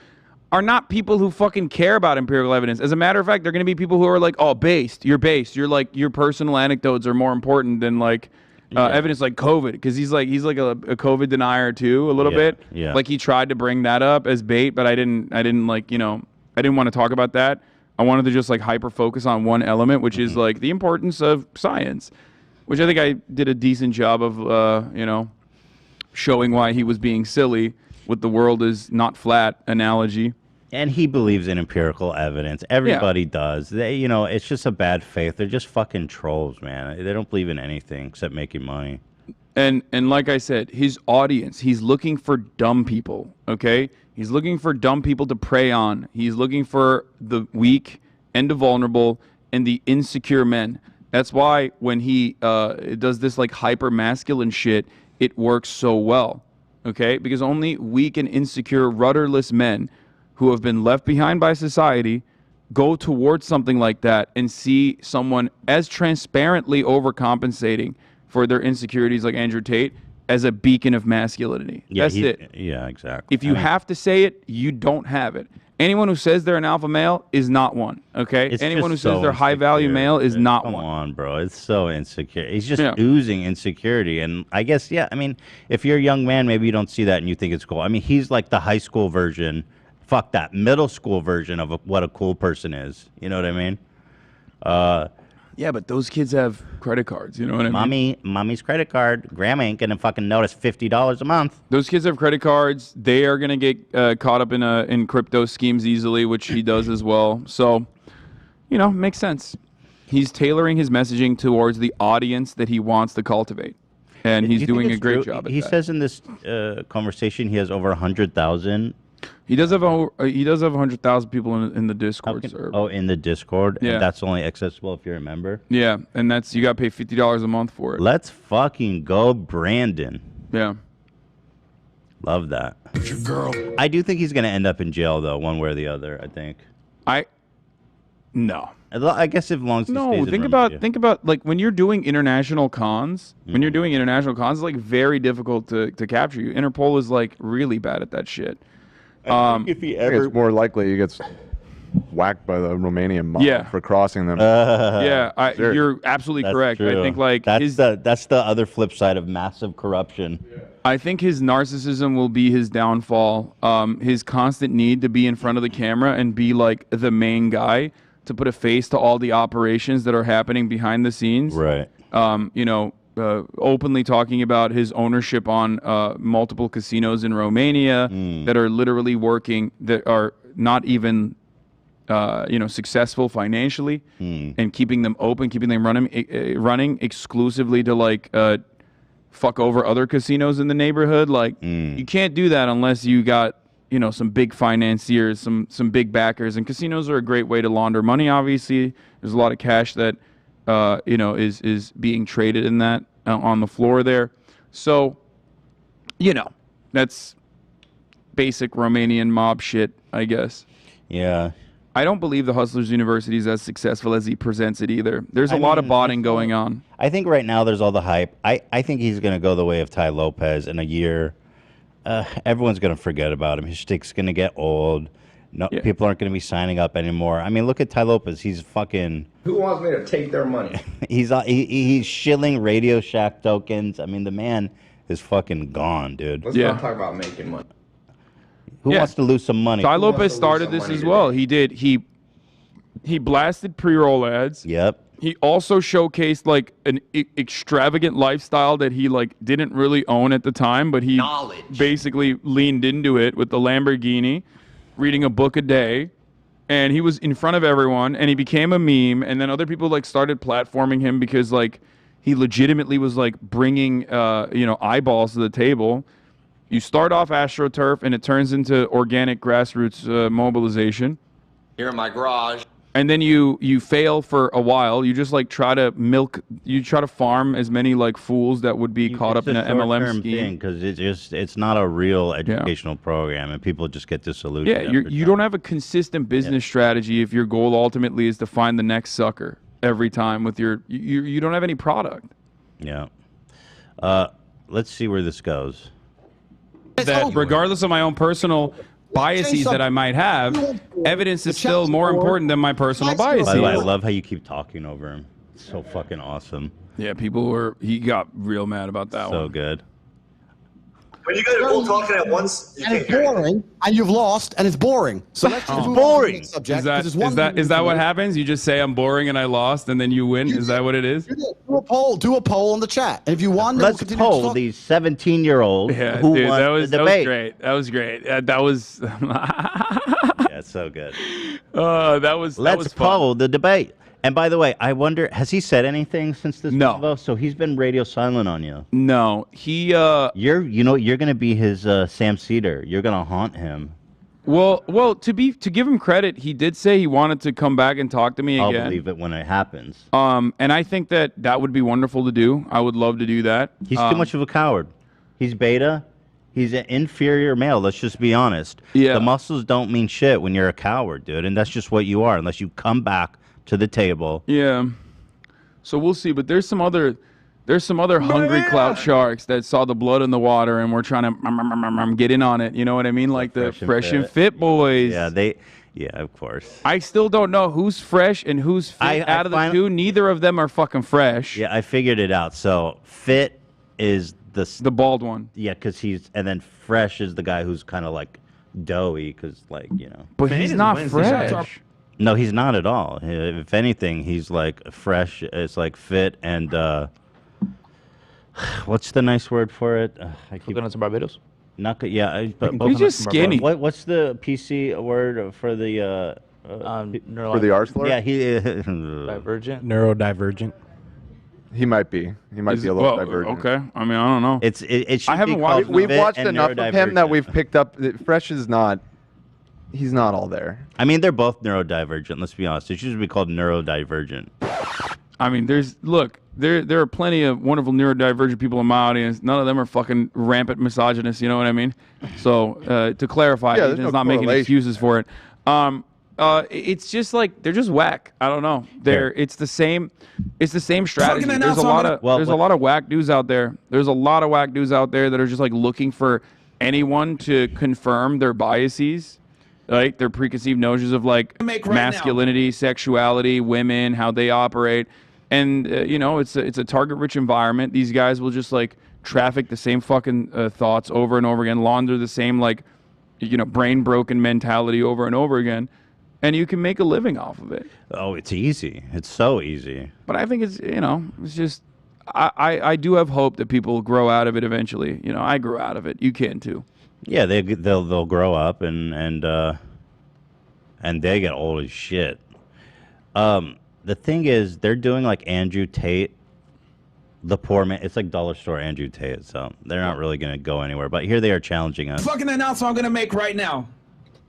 are not people who fucking care about empirical evidence. As a matter of fact, they're going to be people who are like, oh, based. You're based. You're like, your personal anecdotes are more important than like evidence like COVID. Because he's like a COVID denier too, a little bit. Yeah. Like he tried to bring that up as bait, but I didn't like, you know, I didn't want to talk about that. I wanted to just like hyper focus on one element, which is like the importance of science, which I think I did a decent job of, you know, showing why he was being silly with the world is not flat analogy. And he believes in empirical evidence. Everybody does. They, you know, it's just a bad faith. They're just fucking trolls, man. They don't believe in anything except making money. And like I said, his audience, he's looking for dumb people, okay? He's looking for dumb people to prey on. He's looking for the weak and the vulnerable and the insecure men. That's why when he does this like hyper masculine shit, it works so well, okay? Because only weak and insecure, rudderless men who have been left behind by society go towards something like that and see someone as transparently overcompensating for their insecurities like Andrew Tate as a beacon of masculinity. Yeah, that's it. Yeah, exactly. If you have to say it, you don't have it. Anyone who says they're an alpha male is not one, okay? Anyone who says they're high-value male is not one. Come on, bro. It's so insecure. He's just oozing insecurity. And I guess, I mean, if you're a young man, maybe you don't see that and you think it's cool. I mean, he's like the high school version. Fuck that. Middle school version of what a cool person is. You know what I mean? Yeah, but those kids have credit cards. You know what I mean? Mommy's credit card. Grandma ain't going to fucking notice $50 a month. Those kids have credit cards. They are going to get caught up in crypto schemes easily, which he does as well. So, you know, makes sense. He's tailoring his messaging towards the audience that he wants to cultivate. And he's doing a great job at that. He says in this conversation he has over 100,000. He does have 100,000 people in the Discord server. Oh, in the Discord? Yeah. And that's only accessible if you're a member? Yeah, and that's you got to pay $50 a month for it. Let's fucking go, Brandon. Yeah. Love that. It's your girl. I do think he's going to end up in jail, though, one way or the other, I think. No. I guess if long as he stays in think about like when you're doing international cons, it's like very difficult to capture you. Interpol is like really bad at that shit. If he ever, it's more likely he gets whacked by the Romanian mob Yeah. for crossing them. Yeah, Sure. you're absolutely That's correct. I true. think like that's the other flip side of massive corruption. I think his narcissism will be his downfall. His constant need to be in front of the camera and be like the main guy to put a face to all the operations that are happening behind the scenes. Right. Openly talking about his ownership on multiple casinos in Romania that are literally working, that are not even successful financially, and keeping them open, keeping them running exclusively to like fuck over other casinos in the neighborhood. Like you can't do that unless you got some big financiers, some big backers, and casinos are a great way to launder money. Obviously, there's a lot of cash that is being traded in that on the floor there. So, that's basic Romanian mob shit, I guess. Yeah. I don't believe the Hustlers University is as successful as he presents it either. There's a lot of botting going on. I think right now there's all the hype. I think he's going to go the way of Tai Lopez in a year. Everyone's going to forget about him. His shtick's going to get old. No, people aren't going to be signing up anymore. I mean, look at Tai Lopez. He's fucking... Who wants me to take their money? He's shilling Radio Shack tokens. I mean, the man is fucking gone, dude. Let's not talk about making money. Who wants to lose some money? Tai Lopez started this as well. He did. He blasted pre-roll ads. Yep. He also showcased like an extravagant lifestyle that he like didn't really own at the time, but he basically leaned into it with the Lamborghini, reading a book a day, and he was in front of everyone, and he became a meme. And then other people like started platforming him because like he legitimately was like bringing eyeballs to the table. You start off AstroTurf, and it turns into organic grassroots mobilization. Here in my garage. And then you fail for a while. You just like try to farm as many like fools that would be caught up in an MLM scheme. Because it's not a real educational program, and people just get disillusioned. Yeah, you don't have a consistent business strategy if your goal ultimately is to find the next sucker every time with you don't have any product. Yeah. Let's see where this goes. That regardless of my own personal biases that I might have, evidence is still more important than my personal biases. By the way, I love how you keep talking over him. It's so fucking awesome. Yeah, he got real mad about that one. So good. When you guys are both talking at once, and it's boring, and you've lost, and it's boring. So let's just move on to the next subject. Is that what happens? You just say I'm boring and I lost, and then you win? Is that what it is? Do a poll on the chat, and if you won, let's poll these 17-year-olds who dude, won the debate. That was great. That was yeah, so good. Let's poll the debate. And by the way, I wonder, has he said anything since this? No. Convo? So he's been radio silent on you. No, he. You're gonna be his Sam Cedar. You're gonna haunt him. Well, to give him credit, he did say he wanted to come back and talk to me again. I'll believe it when it happens. And I think that would be wonderful to do. I would love to do that. He's too much of a coward. He's beta. He's an inferior male. Let's just be honest. Yeah. The muscles don't mean shit when you're a coward, dude, and that's just what you are. Unless you come back to the table. Yeah. So we'll see, but there's some other hungry clout sharks that saw the blood in the water and we're trying to get in on it. You know what I mean? Like the fresh and fit boys. Yeah, of course. I still don't know who's fresh and who's fit out of the two. Neither of them are fucking fresh. Yeah, I figured it out. So fit is the bald one. Yeah, because and then fresh is the guy who's kind of like doughy, because like But he's not fresh. No, he's not at all. If anything, he's like fresh. It's like fit and what's the nice word for it? Coconuts and Barbados. Not good. Yeah, but he's just skinny. What's the PC word for the for the arse Yeah, he divergent. Neurodivergent. He might be. He might be a little divergent. Okay. I mean, I don't know. It should I haven't be watched. We've watched and enough of him that we've picked up that Fresh is not. He's not all there. I mean, they're both neurodivergent. Let's be honest. It should be called neurodivergent. I mean, there are plenty of wonderful neurodivergent people in my audience. None of them are fucking rampant misogynists. You know what I mean? So to clarify, Yeah, he's not making excuses for it. It's just like they're just whack. I don't know. It's the same strategy. There's a lot of whack dudes out there. There's a lot of whack dudes out there that are just like looking for anyone to confirm their biases. right? Their preconceived notions of like masculinity, sexuality, women, how they operate. And, you know, it's a target-rich environment. These guys will just, like, traffic the same fucking thoughts over and over again, launder the same, like, you know, brain-broken mentality over and over again. And you can make a living off of it. Oh, it's easy. It's so easy. But I think it's, you know, it's just, I do have hope that people grow out of it eventually. You know, I grew out of it. You can, too. Yeah, they'll grow up and they get old as shit. The thing is, they're doing like Andrew Tate, the poor man. It's like dollar store Andrew Tate, so they're not really going to go anywhere. But here they are challenging us. Fucking announcement I'm going to make right now.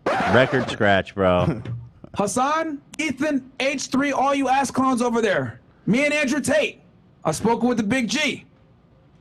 Record scratch, bro. Hasan, Ethan, H3, all you ass clowns over there. Me and Andrew Tate. I spoke with the Big G.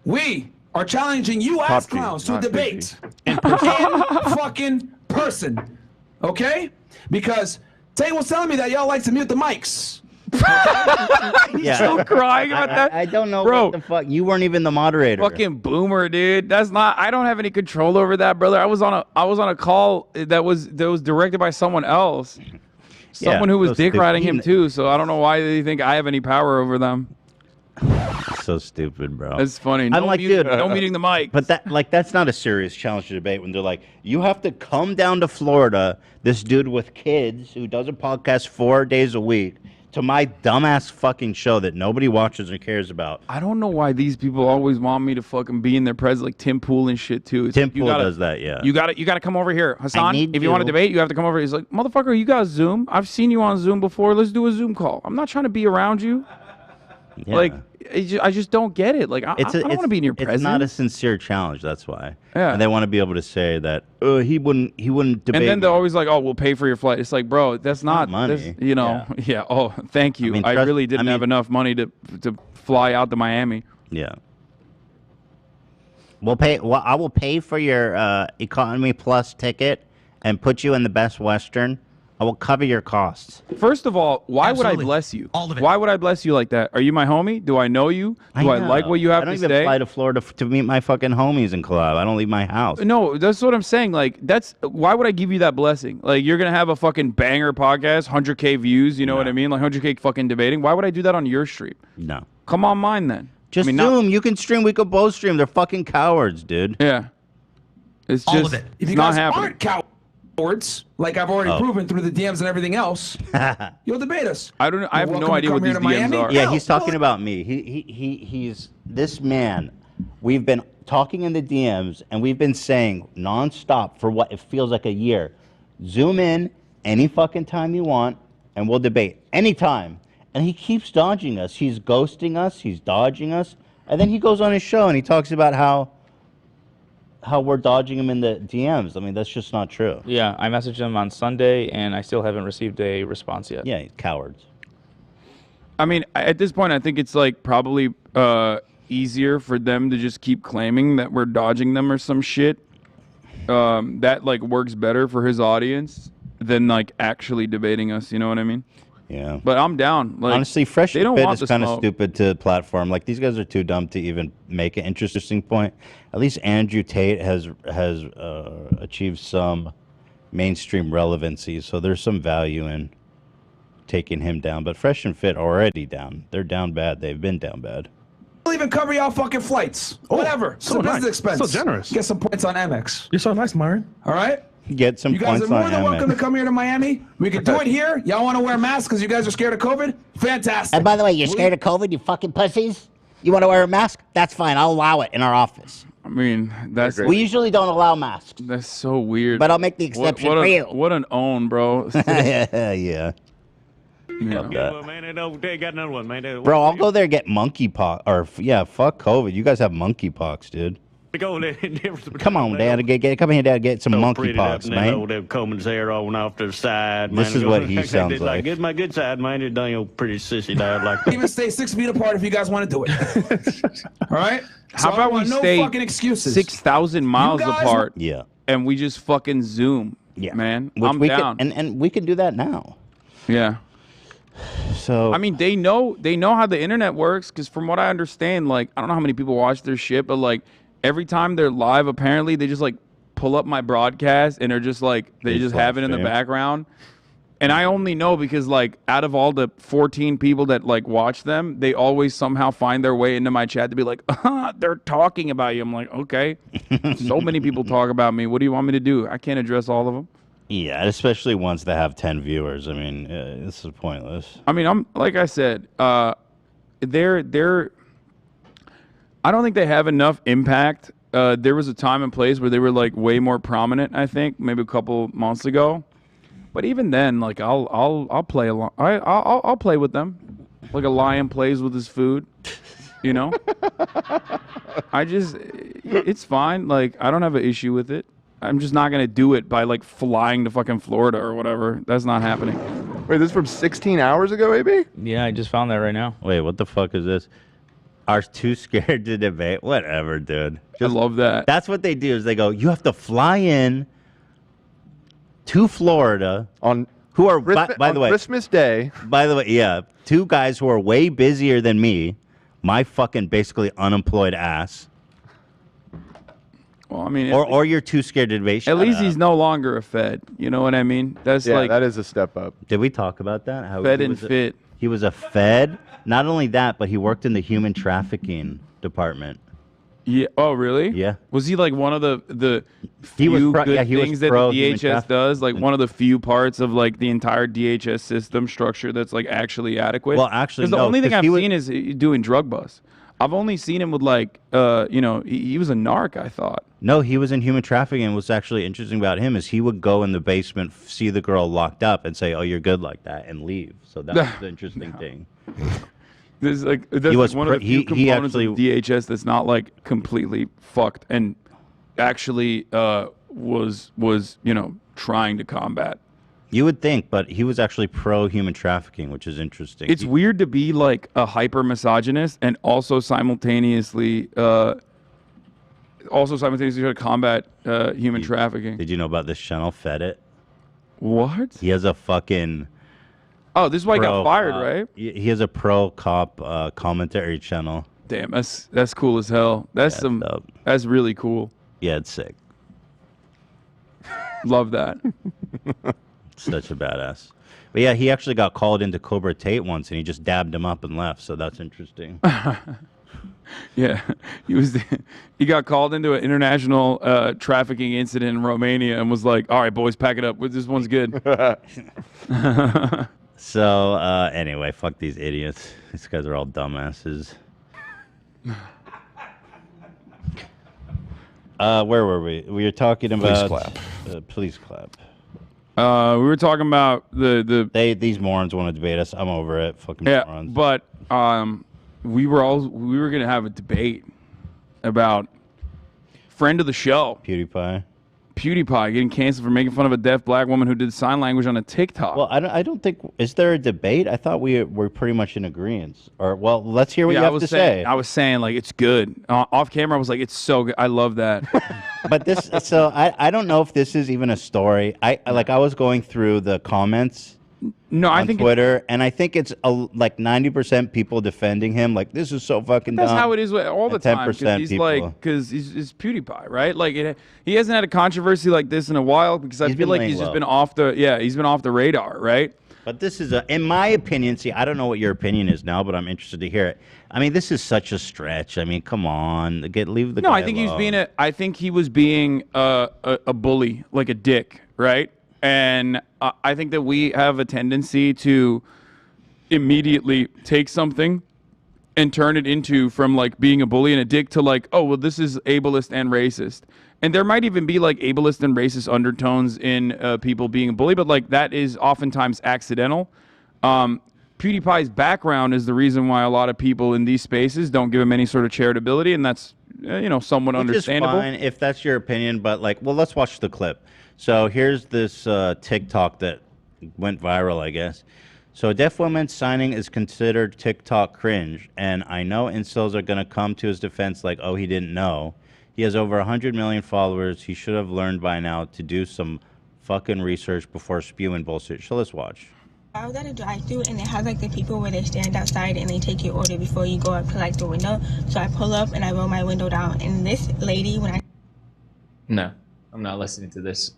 We are challenging you ass clowns to a debate in fucking person. Okay? Because Tate was telling me that y'all like to mute the mics. He's still crying about that. I don't know, bro. what the fuck. You weren't even the moderator. Fucking boomer, dude. That's not. I don't have any control over that, brother. I was on a call that was directed by someone else. Someone who was dick riding him too. So I don't know why they think I have any power over them. So stupid, bro. It's funny. I'm like, dude, no meeting the mic. But that's not a serious challenge to debate when they're like, you have to come down to Florida, this dude with kids who does a podcast 4 days a week, to my dumbass fucking show that nobody watches or cares about. I don't know why these people always want me to fucking be in their presence, like Tim Pool and shit too. It's Tim like, you Pool gotta, does that, yeah. You gotta come over here, Hasan. If you want to debate, you have to come over. He's like, motherfucker, you got Zoom? I've seen you on Zoom before. Let's do a Zoom call. I'm not trying to be around you. Yeah. Like, I just don't get it. Like, I don't want to be in your presence. It's not a sincere challenge. That's why. Yeah. And they want to be able to say that he wouldn't debate. And then they're always like, "Oh, we'll pay for your flight." It's like, bro, that's not money. You know, yeah. Oh, thank you. I really didn't have enough money to fly out to Miami. Yeah. We'll pay. Well, I will pay for your economy plus ticket and put you in the Best Western. I will cover your costs. First of all, why would I bless you? All of it. Why would I bless you like that? Are you my homie? Do I know you? Do I like what you have to say? I don't even fly to Florida to meet my fucking homies and collab. I don't leave my house. No, that's what I'm saying. Like, why would I give you that blessing? Like, you're going to have a fucking banger podcast, 100K views, you know what I mean? Like, 100K fucking debating. Why would I do that on your stream? No. Come on mine then. Just Zoom. You can stream. We could both stream. They're fucking cowards, dude. Yeah. It's just, all of it. If you not guys happening. aren't cowards, like I've already proven through the DMs and everything else, you'll debate us. I have no idea what these DMs are. Yeah, he's talking about me. He's this man. We've been talking in the DMs and we've been saying nonstop for what it feels like a year. Zoom in any fucking time you want and we'll debate anytime. And he keeps dodging us. He's ghosting us. He's dodging us. And then he goes on his show and he talks about how we're dodging him in the DMs. I mean, that's just not true. Yeah, I messaged him on Sunday, and I still haven't received a response yet. Yeah, cowards. I mean, at this point, I think it's like probably easier for them to just keep claiming that we're dodging them or some shit. That like works better for his audience than like actually debating us. You know what I mean? Yeah. But I'm down. Like, honestly, Fresh they don't Fit want is kind of stupid to platform. Like, these guys are too dumb to even make an interesting point. At least Andrew Tate has achieved some mainstream relevancy, so there's some value in taking him down. But Fresh and Fit already down. They're down bad. They've been down bad. We'll even cover y'all fucking flights. Whatever. It's a business expense. So generous. Get some points on Amex. You're so nice, Myron. All right? Get some you guys points are more on than Amex. welcome to come here to Miami. We could do it here. Y'all want to wear masks because you guys are scared of COVID? Fantastic. And by the way, you're scared of COVID, you fucking pussies? You want to wear a mask? That's fine. I'll allow it in our office. I mean, that's... We usually don't allow masks. That's so weird. But I'll make the exception for you. What an own, bro. Yeah. Yeah. Bro, I'll go there and get monkeypox. Or, yeah, fuck COVID. You guys have monkeypox, dude. Come on, Dad. Come here, Dad. Get some monkeypox, man. They're combing his hair on off to the side, man. This is what he sounds like. Get my good side, man. You're dang old pretty sissy dad like that. Even stay 6 feet apart if you guys want to do it. All right? How about we no stay fucking excuses. 6,000 miles apart? Yeah. And we just fucking Zoom. Yeah. Man, Which I'm we down. And we can do that now. Yeah. So I mean, they know how the internet works, because from what I understand, like, I don't know how many people watch their shit, but like every time they're live, apparently they just like pull up my broadcast and are just like they just have it in the background. And I only know because like out of all the 14 people that like watch them, they always somehow find their way into my chat to be like, they're talking about you. I'm like, okay. So many people talk about me. What do you want me to do? I can't address all of them. Yeah, especially ones that have 10 viewers. I mean, this is pointless. I mean, I'm like I said, they're. I don't think they have enough impact. There was a time and place where they were like way more prominent. I think maybe a couple months ago, but even then, like I'll play along. I'll play with them, like a lion plays with his food. You know, it's fine. Like I don't have an issue with it. I'm just not gonna do it by like flying to fucking Florida or whatever. That's not happening. Wait, this is from 16 hours ago, AB? Yeah, I just found that right now. Wait, what the fuck is this? Are too scared to debate? Whatever, dude. I love that. That's what they do. Is they go, you have to fly in to Florida on who are by the way Christmas Day. By the way, yeah, two guys who are way busier than me. My fucking basically unemployed ass. Well, I mean, or you're too scared to debate. At least he's no longer a Fed. You know what I mean? That's like that is a step up. Did we talk about that? How Fed and fit. He was a Fed. Not only that, but he worked in the human trafficking department. Yeah. Oh, really? Yeah. Was he like one of the few good things that the DHS does? Like one of the few parts of like the entire DHS system structure that's like actually adequate? Well, actually, because the only thing I've seen is doing drug busts. I've only seen him with like, he was a narc, I thought. No, he was in human trafficking. What's actually interesting about him is he would go in the basement, see the girl locked up, and say, "Oh, you're good like that," and leave. So that's the interesting thing. There's like that's one of the few components of DHS that's not like completely fucked and actually was trying to combat. You would think, but he was actually pro-human trafficking, which is interesting. It's weird to be like a hyper-misogynist and also simultaneously try to combat human trafficking. Did you know about this channel, Fed It? What? He has a fucking... Oh, this is why he got fired, right? He has a pro-cop commentary channel. Damn, that's cool as hell. That's that's really cool. Yeah, it's sick. Love that. Such a badass. But yeah, he actually got called into Cobra Tate once, and he just dabbed him up and left. So that's interesting. Yeah, he got called into an international trafficking incident in Romania and was like, "All right, boys, pack it up. This one's good." So anyway, fuck these idiots. These guys are all dumbasses. Where were we? We were talking about police clap. We were talking about these morons want to debate us. I'm over it. Fucking morons. But we were gonna have a debate about friend of the show, PewDiePie getting canceled for making fun of a deaf black woman who did sign language on a TikTok. Well, I don't think. Is there a debate? I thought we were pretty much in agreement. Or well, let's hear what you have to say. I was saying like it's good. Off camera, I was like, it's so good. I love that. But this, so I don't know if this is even a story. I was going through the comments. No, I think Twitter, and I think it's like 90% people defending him. Like this is so fucking dumb. That's how it is all the time. 10% he's people. like, because he's PewDiePie, right? Like he hasn't had a controversy like this in a while because I feel like he's just been off the radar, right? But this is in my opinion. See, I don't know what your opinion is now, but I'm interested to hear it. I mean, this is such a stretch. I mean, come on, leave the. No, guy I think alone. I think he was being a bully, like a dick, right? And I think that we have a tendency to immediately take something and turn it into from like being a bully and a dick to like, oh, well, this is ableist and racist. And there might even be like ableist and racist undertones in people being a bully, but like that is oftentimes accidental. PewDiePie's background is the reason why a lot of people in these spaces don't give him any sort of charitability, and that's somewhat understandable. Which is fine if that's your opinion, but like, well, let's watch the clip. So here's this TikTok that went viral, I guess. So a deaf woman signing is considered TikTok cringe, and I know incels are going to come to his defense like, oh, he didn't know. He has over 100 million followers. He should have learned by now to do some fucking research before spewing bullshit. So let's watch. I was at a drive-thru and it has like the people where they stand outside and they take your order before you go up to like the window. So I pull up and I roll my window down, and this lady, when I... No. I'm not listening to this.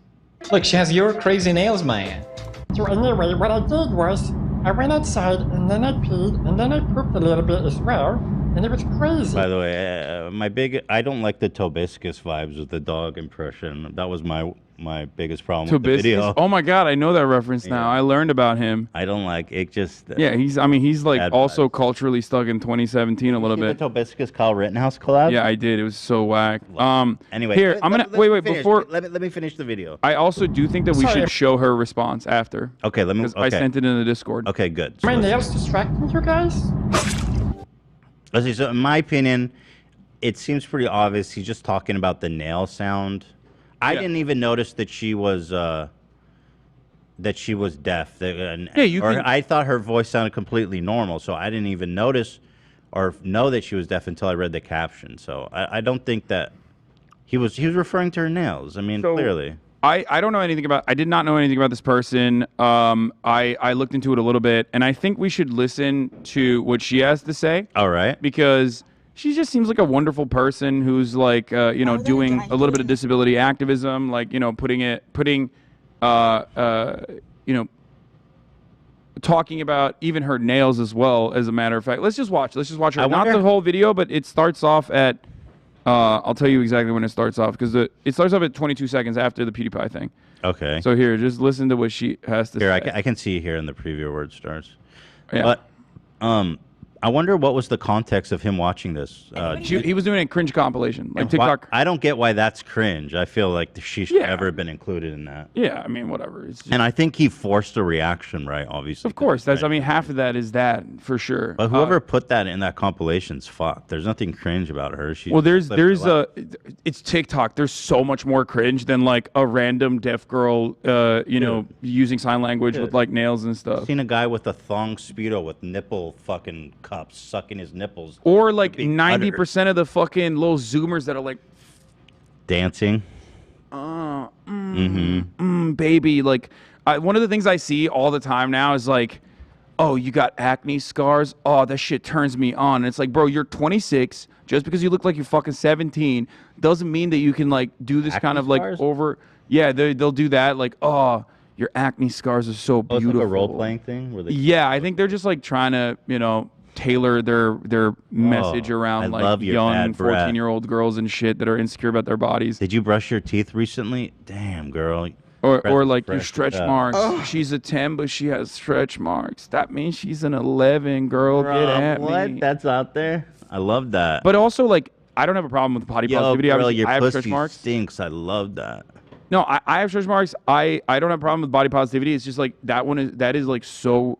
Look, she has your crazy nails, man. So anyway, what I did was I went outside and then I peed and then I pooped a little bit as well, and it was crazy. By the way, I don't like the Tobiscus vibes with the dog impression. That was my biggest problem with the video. Oh my god, I know that reference now. I learned about him. I don't like it. Just yeah, he's like bad also culturally stuck in 2017 a little bit. The Tobiscus Kyle Rittenhouse collab. Yeah, I did. It was so whack. Anyway, here I'm gonna wait before. Let me finish the video. I also do think that we should show her response after. Okay, let me. I sent it in the Discord. Okay, good. My nails distracting you guys? Let's see. So, in my opinion, it seems pretty obvious. He's just talking about the nail sound. I didn't even notice that she was deaf. I thought her voice sounded completely normal, so I didn't even notice or know that she was deaf until I read the caption. So I don't think that he was referring to her nails. I mean, clearly. I don't know anything about. I did not know anything about this person. I looked into it a little bit, and I think we should listen to what she has to say. All right. Because she just seems like a wonderful person who's like, doing a little bit of disability activism, like, talking about even her nails as well, as a matter of fact. Let's just watch her. Not the whole video, but it starts off at, I'll tell you exactly when it starts off, because it starts off at 22 seconds after the PewDiePie thing. Okay. So here, just listen to what she has to say. I can see here in the preview where it starts. Yeah. But, I wonder what was the context of him watching this. He was doing a cringe compilation, like TikTok. I don't get why that's cringe. I feel like she should never been included in that. Yeah, I mean, whatever. It's just, and I think he forced a reaction, right? Obviously. Of course, I mean, half of that is that for sure. But whoever put that in that compilation's fucked. There's nothing cringe about her. It's TikTok. There's so much more cringe than like a random deaf girl, using sign language with like nails and stuff. I've seen a guy with a thong speedo with nipple fucking cups sucking his nipples. Or like 90% of the fucking little Zoomers that are like dancing. Baby. Like one of the things I see all the time now is like, oh, you got acne scars? Oh, that shit turns me on. And it's like, bro, you're 26. Just because you look like you're fucking 17 doesn't mean that you can like do this kind of like over. Yeah, they'll do that. Like, oh, your acne scars are so beautiful. It's like a role-playing thing? Where I think they're just like trying to, tailor their message around like young 14-year-old girls and shit that are insecure about their bodies. Did you brush your teeth recently? Damn, girl. Or like your stretch marks. She's a 10, but she has stretch marks. That means she's an 11, girl. Get at me. What? That's out there? I love that. But also, like, I don't have a problem with body positivity. Girl, your I have pussy stretch marks. stinks. I love that. No, I have stretch marks. I don't have a problem with body positivity. It's just like that is like so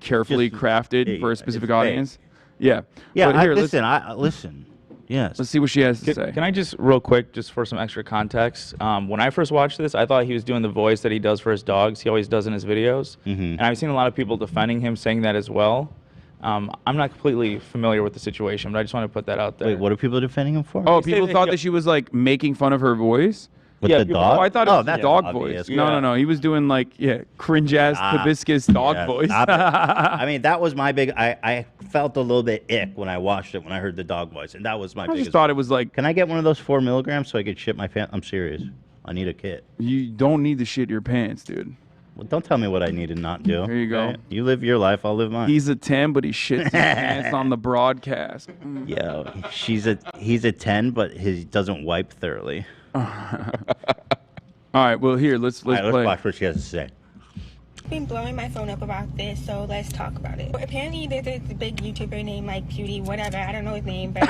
carefully crafted for a specific audience. Yeah. Yeah. But here, listen. Yes. Let's see what she has to say. Can I just real quick, just for some extra context? When I first watched this, I thought he was doing the voice that he does for his dogs. He always does in his videos, and I've seen a lot of people defending him, saying that as well. I'm not completely familiar with the situation, but I just want to put that out there. Wait, what are people defending him for? Oh, people thought that she was like making fun of her voice. With the dog? Oh, I thought it was that's dog obvious. voice. No. He was doing like cringe ass hibiscus dog voice. I mean, that was my big. I felt a little bit ick when I watched it when I heard the dog voice, and that was my. I just thought it was like. Can I get one of those 4 milligrams so I could shit my pants? I'm serious. I need a kit. You don't need to shit your pants, dude. Well, don't tell me what I need to not do. There you go. Okay? You live your life, I'll live mine. He's a 10, but he shits his pants on the broadcast. Yo, he's a 10, but he doesn't wipe thoroughly. All right, well, here, let's play. Let's watch what she has to say. I've been blowing my phone up about this, so let's talk about it. Apparently, there's a big YouTuber named like Pewdie, whatever. I don't know his name, but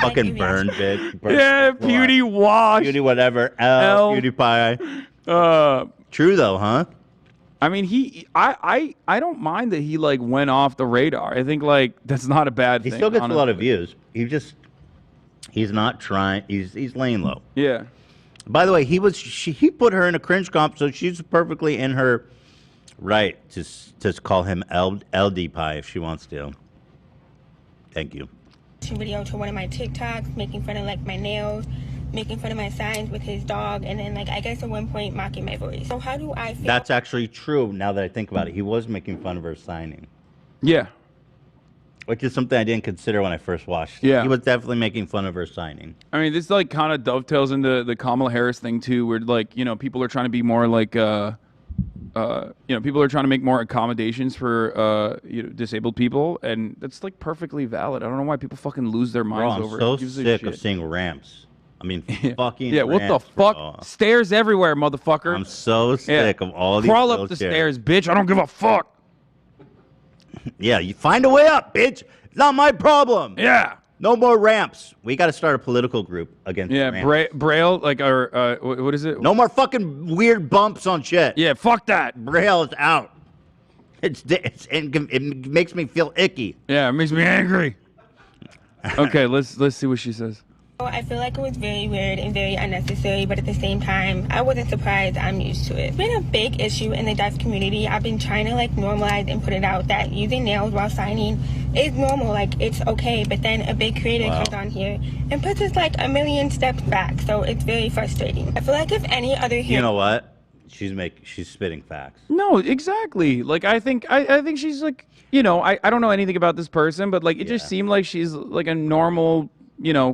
fucking burned, bitch. Yeah, Pewdie Wash. Pewdie whatever. Pewdiepie. True though, huh? I mean, I don't mind that he like went off the radar. I think like that's not a bad thing. He still gets a lot of views. He's not trying. He's laying low. Yeah. By the way, he put her in a cringe comp, so she's perfectly in her right to call him Pewdiepie if she wants to. Thank you. Video to one of my TikToks, making fun of like my nails, making fun of my signs with his dog, and then like I guess at one point mocking my voice. So how do I feel? That's actually true now that I think about it. He was making fun of her signing. Yeah. Which is something I didn't consider when I first watched. Yeah. He was definitely making fun of her signing. I mean, this like kind of dovetails into the Kamala Harris thing too, where like people are trying to be more like people are trying to make more accommodations for disabled people, and that's like perfectly valid. I don't know why people fucking lose their minds over it. I'm so Who gives a sick shit? of seeing ramps. I mean, fucking Yeah, what the ramps, fuck? bro. Stairs everywhere, motherfucker. I'm so sick of all these Crawl up the stairs, bitch. I don't give a fuck. Yeah, you find a way up, bitch. It's not my problem. Yeah. No more ramps. We got to start a political group against ramps. Braille, like, or what is it? No more fucking weird bumps on shit. Yeah, fuck that. Braille is out. It makes me feel icky. Yeah, it makes me angry. Okay, let's see what she says. I feel like it was very weird and very unnecessary, but at the same time, I wasn't surprised. I'm used to it. It's been a big issue in the deaf community. I've been trying to like normalize and put it out that using nails while signing is normal, like it's okay. But then a big creator comes on here and puts us like a million steps back, so it's very frustrating. I feel like if any other You know what? She's spitting facts. No, exactly. Like I think she's like, I don't know anything about this person, but like it just seemed like she's like a normal,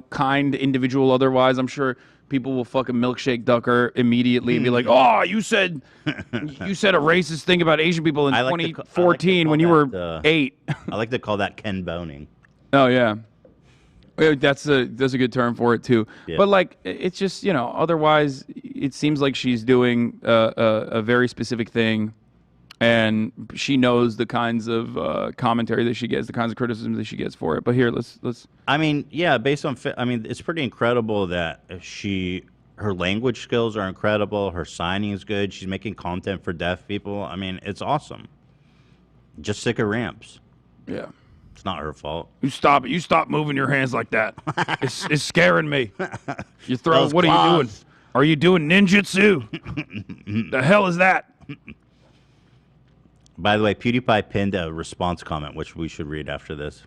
kind individual. Otherwise, I'm sure people will fucking milkshake duck her immediately and be like, "Oh, you said a racist thing about Asian people in 2014 when you were 8." I like to call that Ken boning. Oh yeah. That's a good term for it too. Yeah. But like it's just, otherwise it seems like she's doing a very specific thing, and she knows the kinds of commentary that she gets, the kinds of criticism that she gets for it. But here, let's. I mean, yeah, based on, it's pretty incredible that her language skills are incredible. Her signing is good. She's making content for deaf people. I mean, it's awesome. Just sick of ramps. Yeah. It's not her fault. You stop it. You stop moving your hands like that. It's scaring me. You throw. Those What claws. are you doing? Are you doing ninjutsu? The hell is that? By the way, PewDiePie pinned a response comment, which we should read after this.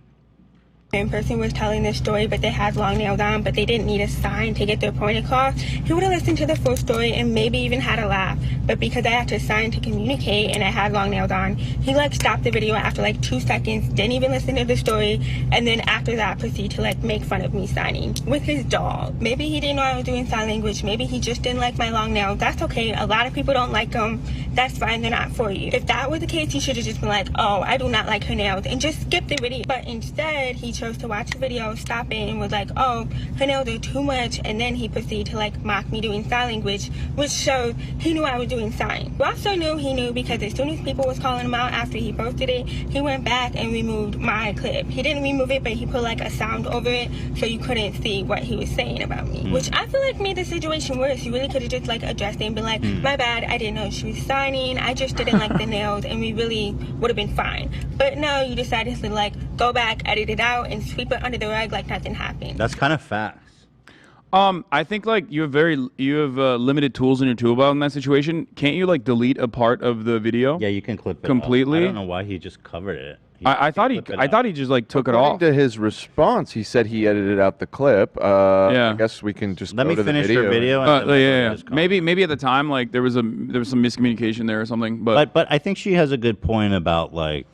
In person was telling this story, but they had long nails on, but they didn't need a sign to get their point across. He would have listened to the full story and maybe even had a laugh. But because I had to sign to communicate and I had long nails on, he like stopped the video after like 2 seconds, didn't even listen to the story, and then after that proceeded to like make fun of me signing with his dog. Maybe he didn't know I was doing sign language. Maybe he just didn't like my long nails. That's okay. A lot of people don't like them. That's fine. They're not for you. If that was the case, he should have just been like, "Oh, I do not like her nails," and just skip the video. But instead, he chose to watch the video, stop it, and was like, "Oh, her nails are too much," and then he proceeded to like mock me doing sign language, which showed he knew I was doing sign. We also knew he knew because as soon as people was calling him out after he posted it, he went back and removed my clip. He didn't remove it, but he put like a sound over it so you couldn't see what he was saying about me, which I feel like made the situation worse. You really could have just like addressed it and been like, "My bad, I didn't know she was signing. I just didn't like the nails," and we really would have been fine. But no, you decided to like go back, edit it out, and sweep it under the rug like nothing happened. That's kind of fast. I think like you have limited tools in your tool belt in that situation. Can't you like delete a part of the video? Yeah, you can clip it completely. I don't know why he just covered it. I thought he just like took it off. According to his response, he said he edited out the clip. I guess we can just Let go me to finish the your video. Yeah. Maybe at the time like there was some miscommunication there or something. But I think she has a good point about like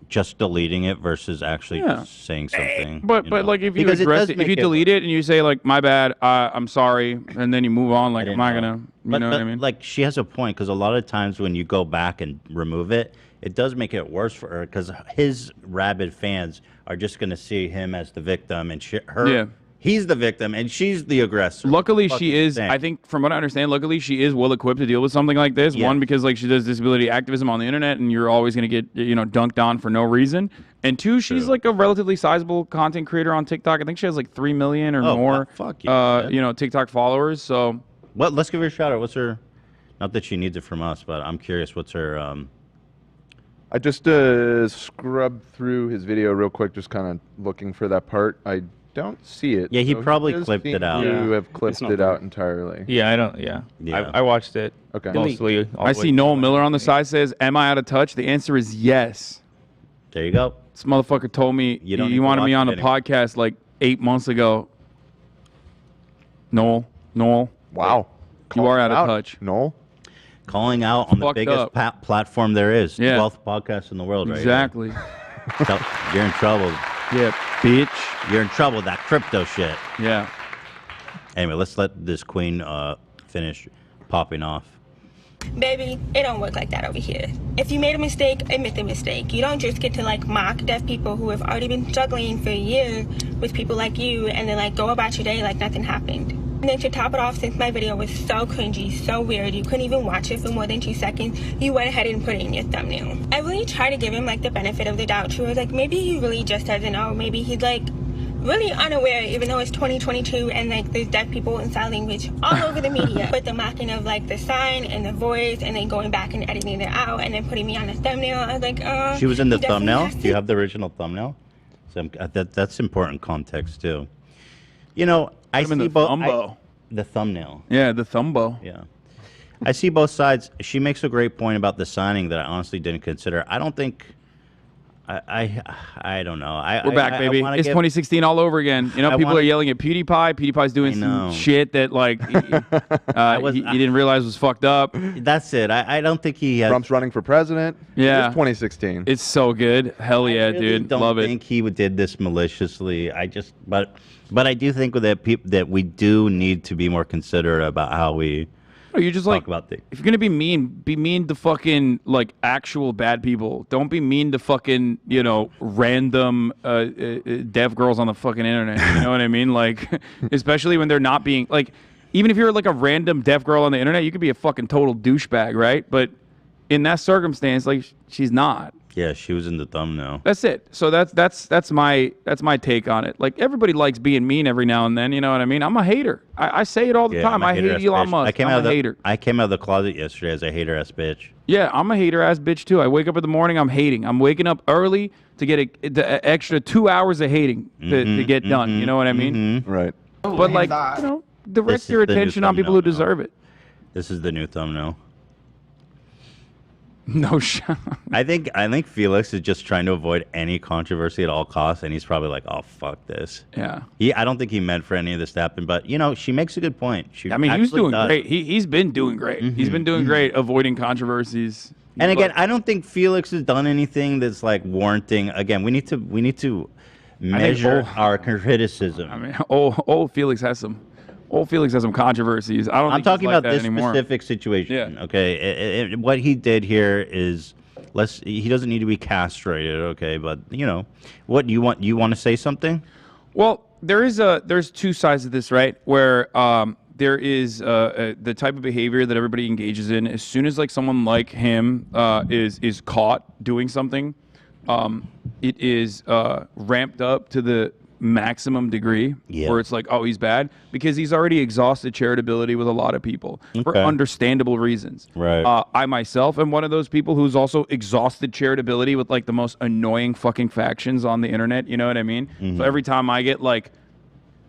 just deleting it versus actually just saying something. But like if you address it, if you delete it and you say like, "My bad, I'm sorry," and then you move on, like I'm not gonna, you know what I mean? Like she has a point because a lot of times when you go back and remove it, it does make it worse for her because his rabid fans are just gonna see him as the victim and her. Yeah. He's the victim and she's the aggressor. Luckily, she is. I think, from what I understand, luckily she is well equipped to deal with something like this. Yeah. One, because like she does disability activism on the internet, and you're always going to get dunked on for no reason. And two, she's like a relatively sizable content creator on TikTok. I think she has like 3 million or more. TikTok followers. So, let's give her a shout out. What's her? Not that she needs it from us, but I'm curious. What's her? I just scrubbed through his video real quick, just kind of looking for that part. I don't see it. Yeah, he so probably does clipped seem it out. to have clipped it out entirely. Yeah, I don't. Yeah, I watched it. Okay. Mostly. I see Noel Miller on the side says, "Am I out of touch?" The answer is yes. There you go. This motherfucker told me You don't need he to wanted me watch on a it anymore. podcast like 8 months ago. Noel. Wow. You are out of touch. Noel. Calling out on the Fucked biggest up. platform there is. Yeah. 12th podcast in the world, right? Exactly. You're in trouble. Yeah, bitch. You're in trouble with that crypto shit. Yeah. Anyway, let's let this queen finish popping off. Baby, it don't work like that over here. If you made a mistake, admit the mistake. You don't just get to like mock deaf people who have already been struggling for years with people like you and then like go about your day like nothing happened. And then to top it off, since my video was so cringy, so weird, you couldn't even watch it for more than 2 seconds, you went ahead and put it in your thumbnail. I really try to give him like the benefit of the doubt too. I was like, maybe he really just doesn't know. Maybe he's like really unaware, even though it's 2022 and like there's deaf people in sign language all over the media. But the mocking of like the sign and the voice and then going back and editing it out and then putting me on the thumbnail, I was like, She was in the thumbnail? Do you have the original thumbnail? So that's important context too. You know, I see both. The thumbnail. Yeah, the thumbo. Yeah. I see both sides. She makes a great point about the signing that I honestly didn't consider. I don't think... I don't know. We're back, baby. It's 2016 all over again. You know, people are yelling at PewDiePie. PewDiePie's doing some shit that, like, he didn't realize was fucked up. That's it. I don't think he has... Trump's running for president. Yeah. It's 2016. It's so good. Hell yeah, I really dude. Love it. I don't think he did this maliciously. But I do think that we do need to be more considerate about how we... You just like if you're gonna be mean to fucking like actual bad people. Don't be mean to fucking random deaf girls on the fucking internet. You know what I mean? Like, especially when they're not being like, even if you're like a random deaf girl on the internet, you could be a fucking total douchebag, right? But in that circumstance, like she's not. Yeah, she was in the thumbnail. That's it. So that's my take on it. Like everybody likes being mean every now and then. You know what I mean? I'm a hater. I say it all the time. I hate Elon Musk. I'm a hater. I came out of the closet yesterday as a hater ass bitch. Yeah, I'm a hater ass bitch too. I wake up in the morning. I'm hating. I'm waking up early to get the extra 2 hours of hating to get done. You know what I mean? Right. But like direct your attention on people who deserve it. This is the new thumbnail. No shot. I think Felix is just trying to avoid any controversy at all costs, and he's probably like, "Oh fuck this." Yeah. I don't think he meant for any of this to happen, but she makes a good point. He was doing great. He's been doing great. He's been doing great, avoiding controversies. And again, I don't think Felix has done anything that's like warranting. Again, we need to measure our criticism. I mean, old Felix has some. Old Felix has some controversies. I'm talking about this anymore. specific situation. Yeah. Okay. What he did here is he doesn't need to be castrated. Okay. But what you want to say something? Well, there's two sides of this, right? Where there is the type of behavior that everybody engages in. As soon as like someone like him is caught doing something, it is ramped up to the maximum degree where it's like, oh, he's bad because he's already exhausted charitability with a lot of people for understandable reasons. Right. I myself am one of those people who's also exhausted charitability with like the most annoying fucking factions on the internet. You know what I mean? So every time I get like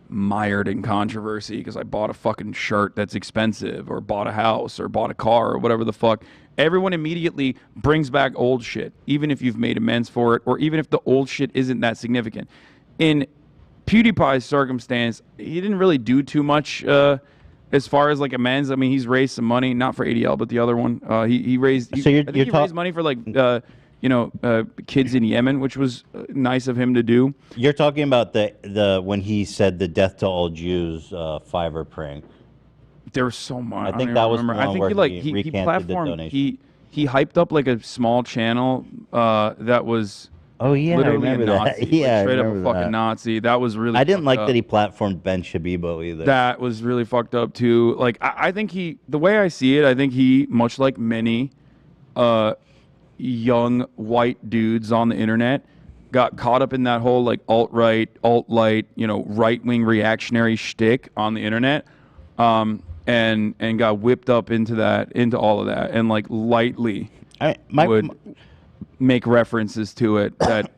mired in controversy because I bought a fucking shirt that's expensive or bought a house or bought a car or whatever the fuck, everyone immediately brings back old shit, even if you've made amends for it or even if the old shit isn't that significant. In PewDiePie's circumstance, he didn't really do too much as far as like amends. I mean, he's raised some money, not for ADL, but the other one. He raised. He raised money for like kids in Yemen, which was nice of him to do. You're talking about the when he said the death to all Jews Fiverr prank. There was so much. I think that was the one I think where he recanted the platformed. donation. He hyped up like a small channel that was. Oh yeah, literally I remember a Nazi, that. Yeah, straight I up a remember fucking that. Nazi. That was really. I didn't like up. that he platformed Ben Shabibo either. That was really fucked up too. Like I think the way I see it, I think he, much like many young white dudes on the internet, got caught up in that whole like alt-right, alt-light, right-wing reactionary shtick on the internet, and got whipped up into all of that, and like lightly would make references to it that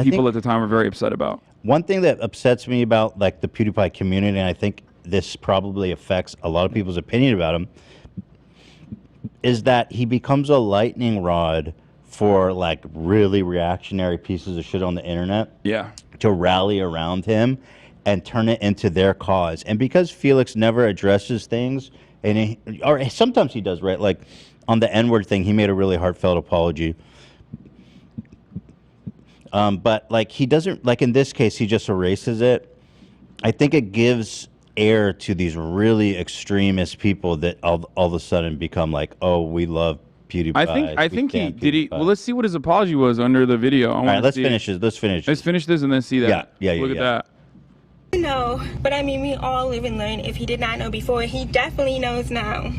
people at the time were very upset about. One thing that upsets me about like the PewDiePie community, and I think this probably affects a lot of people's opinion about him, is that he becomes a lightning rod for like really reactionary pieces of shit on the internet. Yeah. To rally around him and turn it into their cause. And because Felix never addresses things, or sometimes he does, right? Like on the N-word thing, he made a really heartfelt apology. But like he doesn't like in this case he just erases it. I think it gives air to these really extremist people that all of a sudden become like, oh, we love PewDiePie. I think he did. He well, let's see what his apology was under the video. All right, let's finish this. Let's finish. Let's finish this and then see that. Yeah. Look at that. No, but I mean, we all live and learn. If he did not know before, he definitely knows now.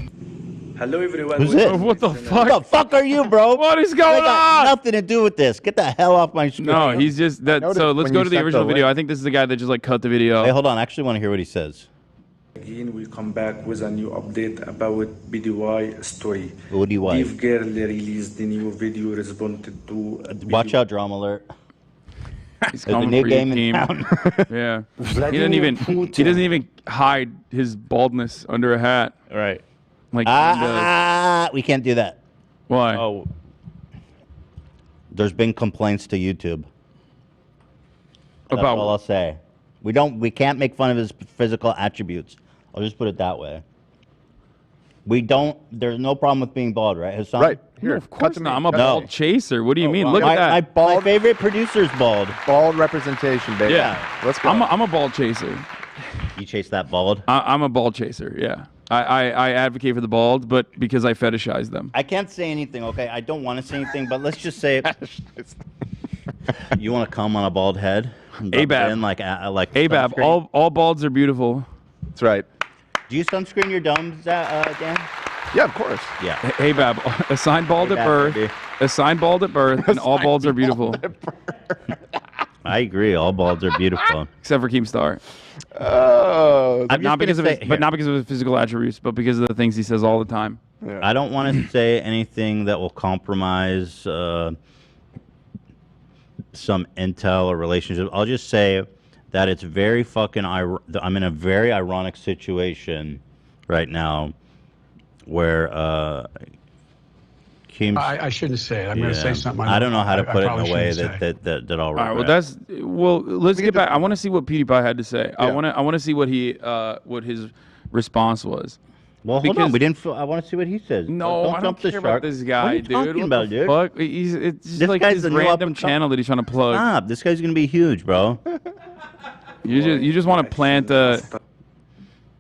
Hello, everyone. Who's it? What the fuck? What the fuck are you, bro? What is going got on? Nothing to do with this. Get the hell off my screen. No, he's just that. So let's go to the original video. I think this is the guy that just like cut the video. Hey, hold on. I actually want to hear what he says. Again, we come back with a new update about BDY story. BDY. Beef Girl released the new video responded to. Watch out, drama alert. He's There's a coming new for your game in team. town. Yeah. He doesn't even hide his baldness under a hat. Right. Like we can't do that. Why? Oh. There's been complaints to YouTube. That's About all I'll say. We can't make fun of his physical attributes. I'll just put it that way. There's no problem with being bald, right? Hasan? Right. No, of course not. I'm a bald chaser. What do you mean? well, Look at that. My favorite producer's bald. Bald representation, baby. Yeah. Let's go. I'm a bald chaser. You chase that bald? I'm a bald chaser, yeah. I advocate for the bald, but because I fetishize them. I can't say anything, okay? I don't want to say anything, but let's just say you want to come on a bald head? ABAB. Like ABAB. sunscreen? All balds are beautiful. That's right. Do you sunscreen your domes, Dan? Yeah, of course. Yeah. ABAB. Assigned bald at birth. Assigned bald at birth, and all balds are beautiful. I agree. All balds are beautiful. Except for Keemstar. Oh. Not because of his physical attributes, but because of the things he says all the time. Yeah. I don't want to say anything that will compromise some intel or relationship. I'll just say that it's very fucking... I'm in a very ironic situation right now where... I shouldn't say it. I'm going to say something. I don't know how to put it in a way that that I'll regret. All right, let's get back. I want to see what PewDiePie had to say. Yeah. I want to see what his response was. Well, hold on. I want to see what he says. No, don't I jump don't the care shark. about this guy, what are you dude. talking about, dude? Fuck? It's just This like guy's his the new random up-and-coming- channel that he's trying to plug. Stop. This guy's gonna be huge, bro. You just want to plant a.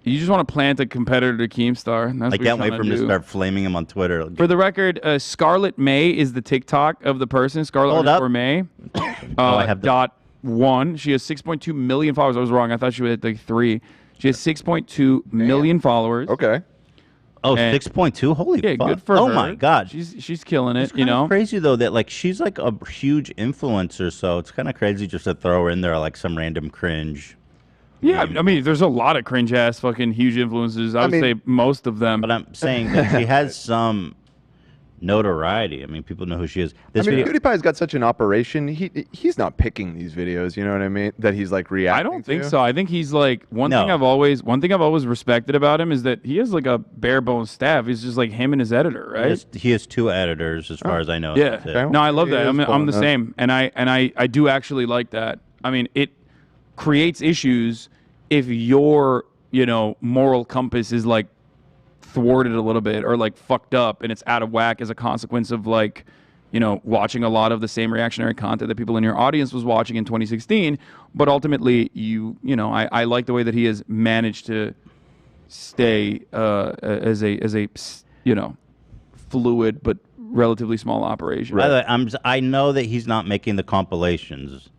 You just want to plant a competitor to Keemstar. And that's I what can't you're wait for trying him to do. start flaming him on Twitter. For the record, Scarlet May is the TikTok of the person. Scarlet _ May. I have _1. She has 6.2 million followers. I was wrong. I thought she had like 3. She has 6.2 million followers. Okay. Oh, And- 6.2. Holy Yeah, fuck. good for her. Oh my god. She's killing it. It's You kinda know. crazy though that like she's like a huge influencer, so it's kind of crazy just to throw her in there like some random cringe. Yeah, I mean, there's a lot of cringe ass fucking huge influencers. I would say most of them. But I'm saying that she has some notoriety. I mean, people know who she is. This I mean, video, PewDiePie's got such an operation. He's not picking these videos. You know what I mean? That he's like reacting. I don't think to. so. I think he's like one thing I've always respected about him is that he has like a bare bones staff. He's just like him and his editor, right? he has 2 editors, as far as I know. Yeah. That's it. No, I love that. I'm the that. same, and I do actually like that. I mean, it creates issues if your moral compass is like thwarted a little bit or like fucked up and it's out of whack as a consequence of like watching a lot of the same reactionary content that people in your audience was watching in 2016. But ultimately, I like the way that he has managed to stay as a fluid but relatively small operation. By the way, I know that he's not making the compilations.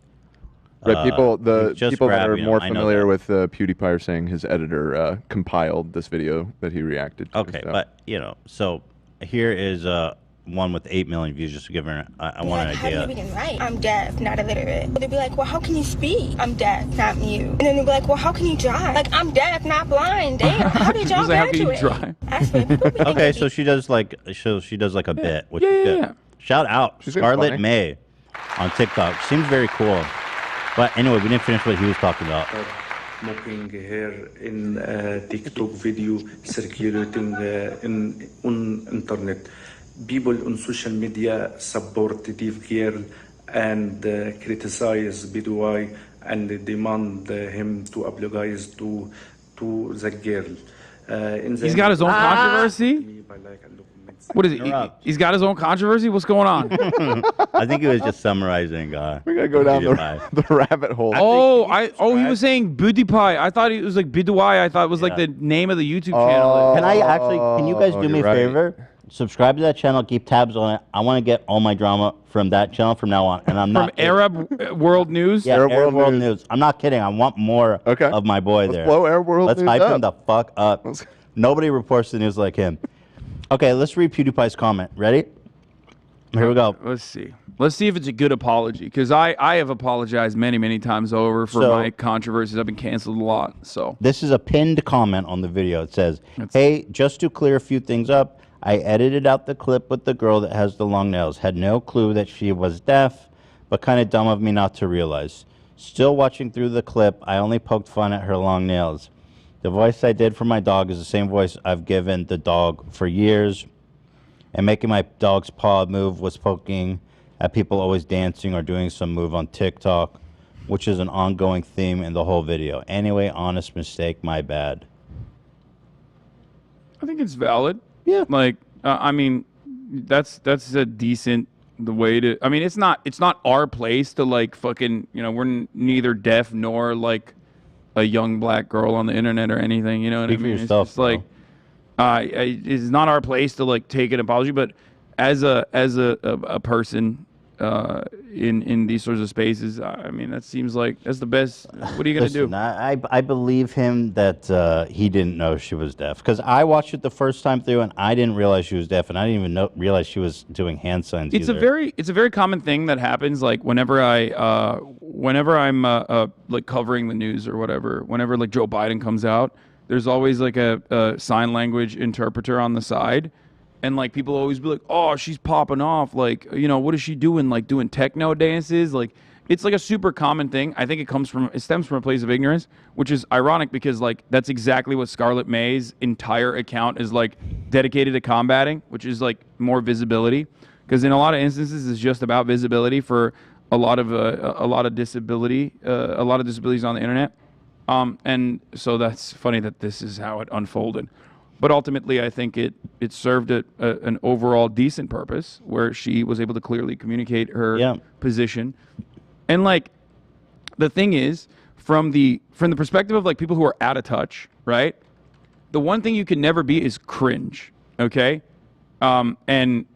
Right, people that are more I know familiar that. with PewDiePie are saying his editor compiled this video that he reacted to. Okay, but so here is one with 8 million views, just to give her I want an How do you idea. even write? I'm deaf, not illiterate. They'd be like, well, how can you speak? I'm deaf, not mute. And then they'd be like, well, how can you drive? Like, I'm deaf, not blind. Damn, how did y'all Like, how can you graduate? drive? Okay, so she does like a bit, which is good. yeah. Shout out She's very Scarlett funny. May on TikTok. Seems very cool. But anyway, we didn't finish what he was talking about. Mocking her in TikTok video circulating on internet. People on social media support Deaf Girl and criticize BDY and demand him to apologize to the girl. He's got his own controversy. What is it? He's got his own controversy? What's going on? I think he was just summarizing. We gotta go down the rabbit hole. He was saying Pewdiepie. I thought it was like Pewdiepie. I thought it was like the name of the YouTube channel. Can you guys do me a favor? Subscribe to that channel. Keep tabs on it. I want to get all my drama from that channel from now on. And I'm not from Arab World News. Yeah, Arab World News. I'm not kidding. I want more of my boy there. Blow Arab World Let's News hype up. him the fuck up. Nobody reports the news like him. Okay, let's read PewDiePie's comment. Ready? Here we go. Let's see. Let's see if it's a good apology, because I have apologized many times over for my controversies. I've been canceled a lot. So this is a pinned comment on the video. It says, "Hey, just to clear a few things up, I edited out the clip with the girl that has the long nails. Had no clue that she was deaf, but kind of dumb of me not to realize. Still watching through the clip, I only poked fun at her long nails. The voice I did for my dog is the same voice I've given the dog for years. And making my dog's paw move was poking at people always dancing or doing some move on TikTok, which is an ongoing theme in the whole video. Anyway, honest mistake, my bad." I think it's valid. Yeah. Like, I mean, that's a decent way to. I mean, it's not our place to like fucking. You know, we're neither deaf nor like a young black girl on the internet or anything. You know what I mean? Yourself, it's just like, it's not our place to like take an apology. But as a person in these sorts of spaces, I mean, that seems like that's the best. What are you gonna do? I believe him that he didn't know she was deaf, because I watched it the first time through and I didn't realize she was deaf, and I didn't even realize she was doing hand signs. It's a very common thing that happens. Like whenever I'm like covering the news or whatever, whenever like Joe Biden comes out, there's always like a sign language interpreter on the side. And like people always be like, "Oh, she's popping off. Like, you know, what is she doing? Like doing techno dances?" Like, it's like a super common thing. I think it stems from a place of ignorance, which is ironic because like that's exactly what Scarlett May's entire account is like dedicated to combating, which is like more visibility. Because in a lot of instances, it's just about visibility for a lot of disabilities on the internet. And so that's funny that this is how it unfolded. But ultimately, I think it served an overall decent purpose, where she was able to clearly communicate her position. And like, the thing is, from the perspective of like people who are out of touch, right? The one thing you can never be is cringe, okay? And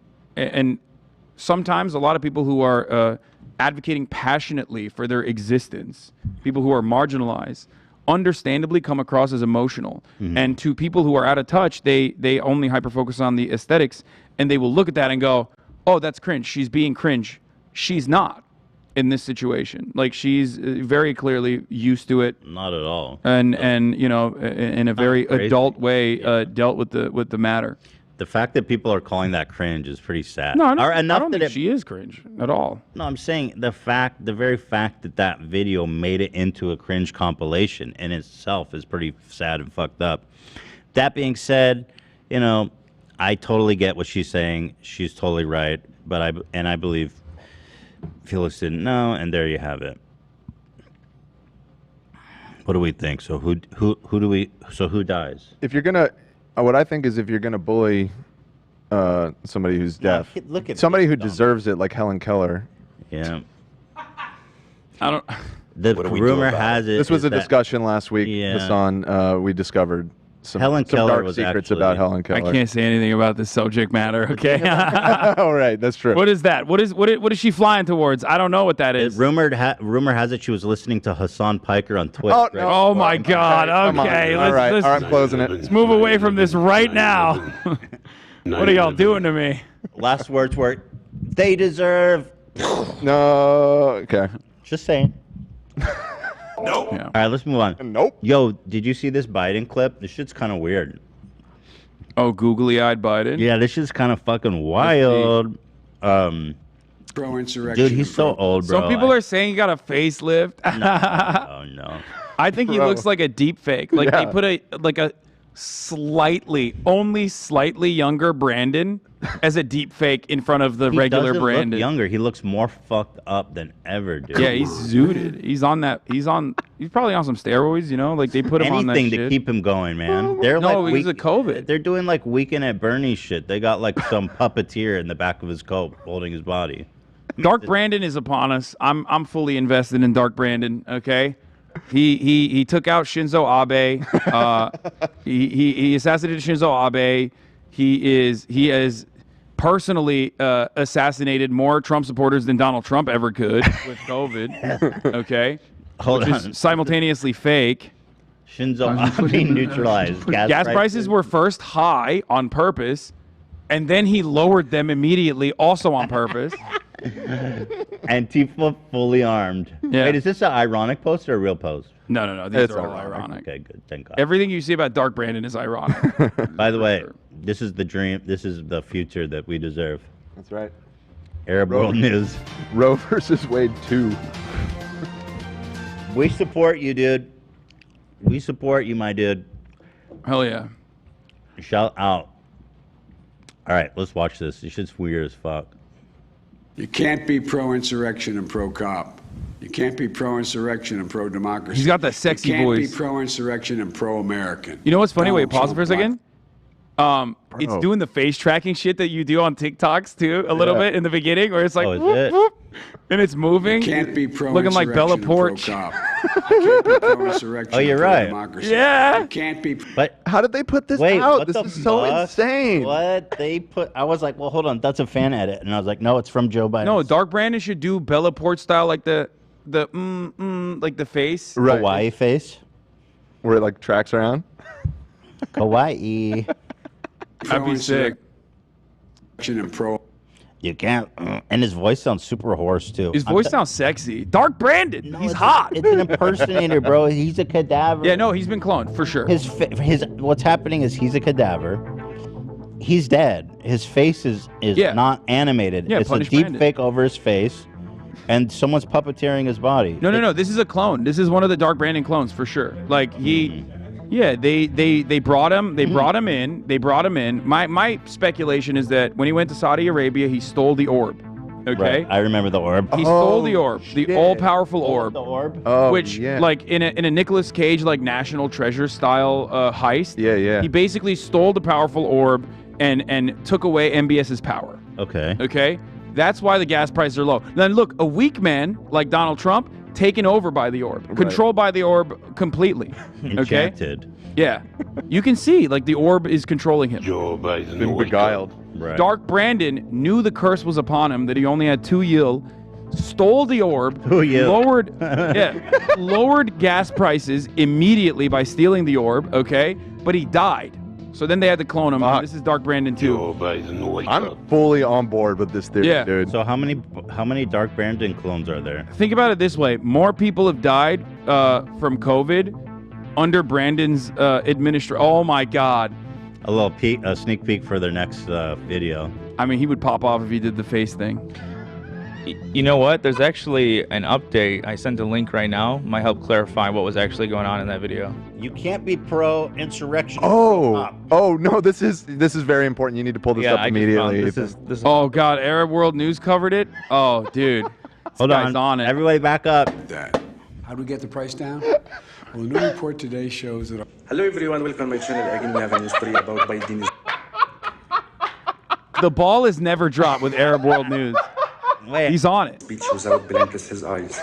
sometimes a lot of people who are advocating passionately for their existence, people who are marginalized, understandably come across as emotional. And to people who are out of touch, they only hyper-focus on the aesthetics, and they will look at that and go, "Oh, that's cringe. She's being cringe." She's not in this situation. Like, she's very clearly used to it. Not at all. And you know, in a very adult way, dealt with the matter. The fact that people are calling that cringe is pretty sad. No, I don't think she is cringe at all. No, I'm saying the very fact that video made it into a cringe compilation in itself is pretty sad and fucked up. That being said, you know, I totally get what she's saying. She's totally right. But I believe Felix didn't know, and there you have it. What do we think? So who dies? If you're gonna, what I think is if you're gonna bully somebody who's deaf, look at somebody who deserves it, like Helen Keller. Yeah. I don't. The rumor has it. This was a that- discussion last week, Yeah. Hasan. We discovered some Keller dark was secrets actually- about Helen Keller. I can't say anything about this subject matter. Okay. All right, that's true. What is that? What is she flying towards? I don't know what that is. Rumor has it she was listening to Hasan Piker on Twitch. Oh, right? Oh my God. come on. Okay. All right, let's, I'm closing it. Let's move away from this right now. What are y'all doing to me? Last words were, "They deserve." No. Okay. Just saying. Nope. Yeah. All right, let's move on. Nope. Yo, did you see this Biden clip? This shit's kind of weird. Oh, googly-eyed Biden. Yeah, this shit's kind of fucking wild. Pro-insurrection. Dude, he's so old, bro. Some people are saying he got a facelift. Oh no. I think he looks like a deep fake. Like they put only slightly younger Brandon as a deep fake in front of the regular doesn't Brandon. Look younger. He looks more fucked up than ever, dude. Yeah, he's zooted. He's probably on some steroids, you know? Like they put him on that Anything shit. to keep him going, man. They're No, like because of COVID. They're doing like Weekend at Bernie's shit. They got like some puppeteer in the back of his coat holding his body. Dark Brandon is upon us. I'm fully invested in Dark Brandon, okay? He took out Shinzo Abe. He assassinated Shinzo Abe. He has personally assassinated more Trump supporters than Donald Trump ever could with COVID. Okay, which is simultaneously fake. Shinzo Abe neutralized. Gas prices were first high on purpose, and then he lowered them immediately, also on purpose. Antifa fully armed. Yeah. Wait, is this an ironic post or a real post? No. These are all ironic. Okay, good. Thank God. Everything you see about Dark Brandon is ironic. By the way, this is the dream. This is the future that we deserve. That's right. Arab World News. Roe versus Wade 2. We support you, dude. We support you, my dude. Hell yeah. Shout out. All right, let's watch this. This shit's weird as fuck. You can't be pro-insurrection and pro-cop. You can't be pro-insurrection and pro-democracy. He's got that sexy voice. You can't voice. be pro-insurrection and pro-American. You know what's funny? Wait, Donald pause for a Trump second. It's doing the face tracking shit that you do on TikToks too, a little bit in the beginning, where it's like, whoop, whoop, and it's moving. You can't be looking like Bella Porch. Oh, you're right. Yeah. You can't be. But how did they put this wait, out? what This the is so fuck? insane. What they put? I was like, well, hold on, that's a fan edit, and I was like, no, it's from Joe Biden. No, Dark Brandon should do Bella Porch style, like the like the face. Right. Hawaii face, where it like tracks around. Hawaii. That'd be sick. And pro. You can't. And his voice sounds super hoarse too. His voice sounds sexy. Dark Brandon. He's hot. It's an impersonator, bro. He's a cadaver. Yeah, no, he's been cloned for sure. His what's happening is he's a cadaver. He's dead. His face is not animated. Yeah, it's a Punish deep Brandon. fake over his face, and someone's puppeteering his body. No. This is a clone. This is one of the Dark Brandon clones for sure. Like he. Yeah, they brought him. They brought him in. My speculation is that when he went to Saudi Arabia, he stole the orb. Okay, Right. I remember the orb. he stole the orb, the all-powerful orb. The orb. Oh, which, yeah. like in a Nicolas Cage like National Treasure style heist. Yeah. He basically stole the powerful orb and took away MBS's power. Okay. Okay, that's why the gas prices are low. Then look, a weak man like Donald Trump. Taken over by the orb, controlled by the orb completely. Okay, Enchanted. yeah, you can see like the orb is controlling him. Joe Biden. Been beguiled. Right. Dark Brandon knew the curse was upon him, that he only had 2 yil, stole the orb, 2 yil. lowered gas prices immediately by stealing the orb. Okay, but he died. So then they had to clone him. This is Dark Brandon too. Joe Biden. Wake I'm up. fully on board with this theory, Yeah. dude. So how many Dark Brandon clones are there? Think about it this way: more people have died from COVID under Brandon's administration. Oh my God! A little sneak peek for their next video. I mean, he would pop off if he did the face thing. You know what? There's actually an update. I sent a link right now. Might help clarify what was actually going on in that video. You can't be pro-insurrection. Oh no! This is very important. You need to pull this up immediately. This is Oh God! Arab World News covered it. Oh, dude. Hold on. It. Everybody back up. How do we get the price down? Well, a new report today shows that. Hello everyone, welcome to my channel. Again, we have a new story about Biden. The ball is never dropped with Arab World News. Wait. He's on it. Speech without blinking his eyes.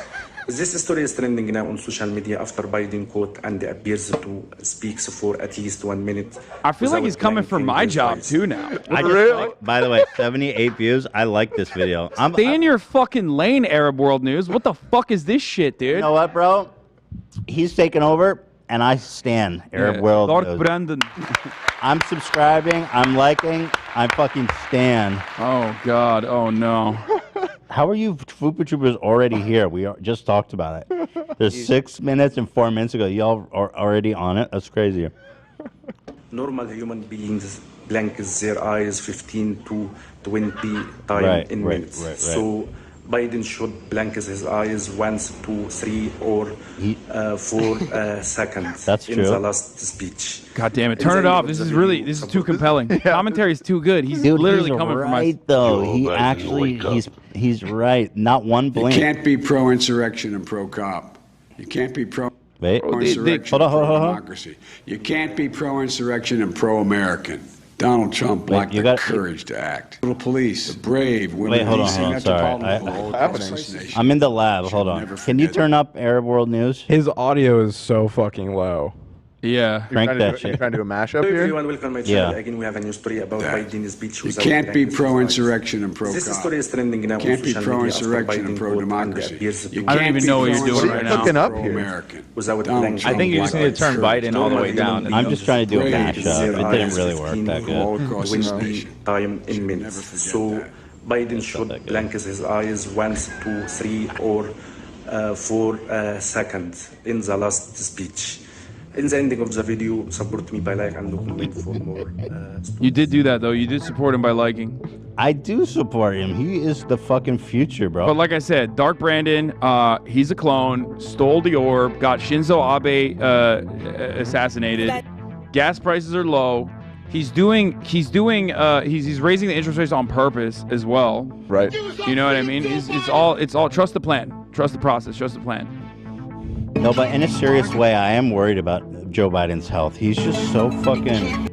This story is trending now on social media after Biden caught and appears to speak for at least 1 minute. I feel like he's coming for my job too now. By the way, 78 views. I like this video. Stay in your fucking lane, Arab World News. What the fuck is this shit, dude? You know what, bro? He's taking over, and I stand Arab World Dark News. Brandon. I'm subscribing. I'm liking. I fucking stand. Oh God. Oh no. How are you Fupa Troopers already here? We just talked about it. There's 6 minutes and 4 minutes ago. Y'all are already on it? That's crazy. Normal human beings blink their eyes 15 to 20 times in minutes. So Biden should blink his eyes once, 2, 3, or 4 seconds That's in true. the last speech. God damn it! Turn it off. This is too compelling. Commentary is too good. He's literally he's coming right, from us. though. He actually, he's right. Not one You blink. can't be pro-insurrection and pro-cop. You can't be Wait. pro-insurrection Hold on, and hold on. pro-democracy. You can't be pro-insurrection and pro-American. Donald Trump Wait, lacked you the got- courage to act. Little police, brave women. Wait, hold on, leasing hold on. Sorry. Metropolitan Association. I'm in the lab. Hold on. Can you turn up Arab World News? His audio is so fucking low. Yeah. Crank that shit. You trying to do a mashup Hello here? everyone, welcome to my Yeah. channel. Again, we have a new story about Biden's speech. You without can't be blank pro-insurrection and pro-cop. This story is trending now You can't on be social media after pro-insurrection Biden and quote pro-democracy. appears to You be I don't even know what you're doing right now. Cooking up here. pro-American. without Donald blank Trump I think you just need to lacked turn the courage. Biden all the way down. I'm just trying to do a Brave. mashup. It didn't really work that good. Holocaust nation. time in minutes. So Biden should blank his eyes once, 2, 3, or 4 seconds in the last speech. In the ending of the video, support me by like and comment for more. You did do that though. You did support him by liking. I do support him. He is the fucking future, bro. But like I said, Dark Brandon, he's a clone, stole the orb, got Shinzo Abe assassinated. Gas prices are low. He's raising the interest rates on purpose as well. Right. You know what I mean? It's all trust the plan, trust the process, trust the plan. No, but in a serious way, I am worried about Joe Biden's health. He's just so fucking...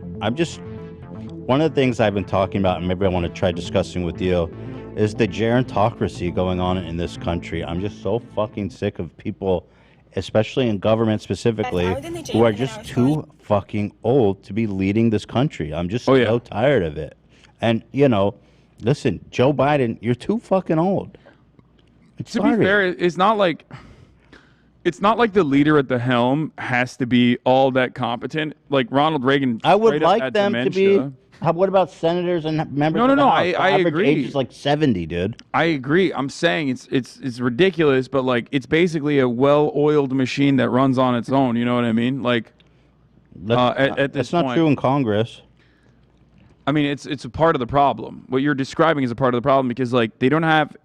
One of the things I've been talking about, and maybe I want to try discussing with you, is the gerontocracy going on in this country. I'm just so fucking sick of people, especially in government specifically, who are just too fucking old to be leading this country. I'm just so tired of it. And, you know, listen, Joe Biden, you're too fucking old. To be fair, it's not like the leader at the helm has to be all that competent. Like Ronald Reagan, I would straight up like had them dementia. to be. What about senators and members? No, of the House? I The average agree. age is like 70, dude. I agree. I'm saying it's ridiculous, but like it's basically a well-oiled machine that runs on its own. You know what I mean? Like at this That's not point, true in Congress. I mean, it's a part of the problem. What you're describing is a part of the problem because like they don't have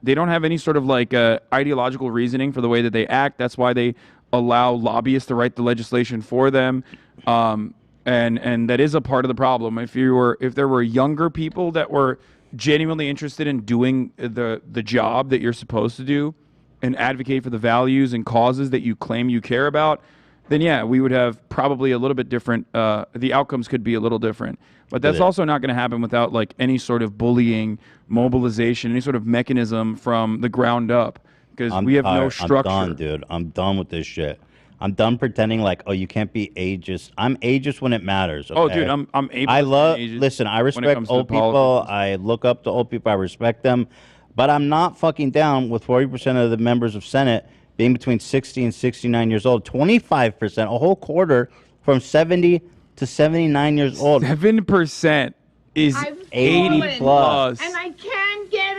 any sort of like ideological reasoning for the way that they act. That's why they allow lobbyists to write the legislation for them. And that is a part of the problem. If there were younger people that were genuinely interested in doing the job that you're supposed to do and advocate for the values and causes that you claim you care about, then yeah, we would have probably a little bit different. The outcomes could be a little different. But that's also not going to happen without like any sort of bullying, mobilization, any sort of mechanism from the ground up. Because we have no structure. I'm done, dude. I'm done with this shit. I'm done pretending like, oh, you can't be ageist. I'm ageist when it matters. Okay? Oh, dude, I'm able. I love. ageist Listen, I when it respect comes to old people. politics. I look up to old people. I respect them, but I'm not fucking down with 40% of the members of Senate being between 60 and 69 years old. 25%, a whole quarter, from 70 to 79 years old. 7% is 80 plus. And I can't get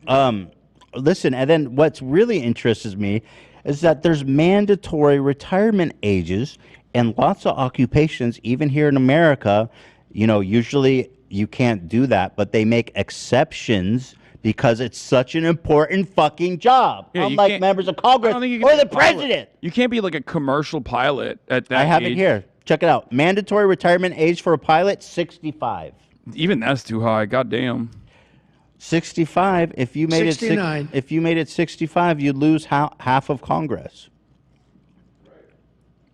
up. Listen, and then what's really interests me is that there's mandatory retirement ages and lots of occupations, even here in America. You know, usually you can't do that, but they make exceptions because it's such an important fucking job. Yeah, you unlike can't- members of Congress I don't think you can or be the a pilot. president. You can't be like a commercial pilot at that I have age. it here. Check it out. Mandatory retirement age for a pilot, 65. Even that's too high. God damn. 65. If you made 69. if you made it 65, you'd lose half of Congress.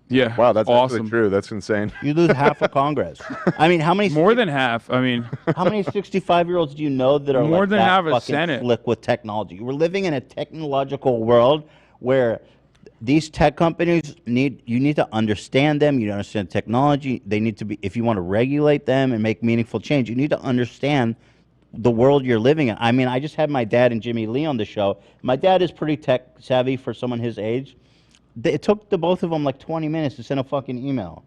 Yeah. Wow, that's awesome. actually true. That's insane. You lose half of Congress. I mean, how many? More than half. I mean, how many 65-years-olds do you know that are More like than that half of fucking Senate. slick with technology? We're living in a technological world where these tech companies you need to understand them. You understand technology. They need to be, if you want to regulate them and make meaningful change, you need to understand the world you're living in. I mean, I just had my dad and Jimmy Lee on the show. My dad is pretty tech savvy for someone his age. It took the both of them like 20 minutes to send a fucking email.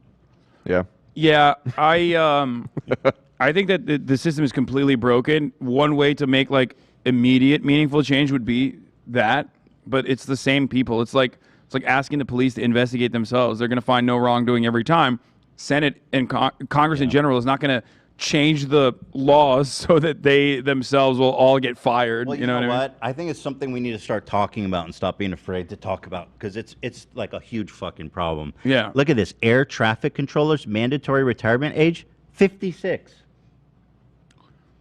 Yeah. yeah, I think that the system is completely broken. One way to make like immediate meaningful change would be that, but it's the same people. It's like asking the police to investigate themselves. They're going to find no wrongdoing every time. Senate and Congress in general is not going to change the laws so that they themselves will all get fired. Well, you know what I mean? I think it's something we need to start talking about and stop being afraid to talk about because it's like a huge fucking problem. Yeah. Look at this. Air traffic controllers mandatory retirement age 56.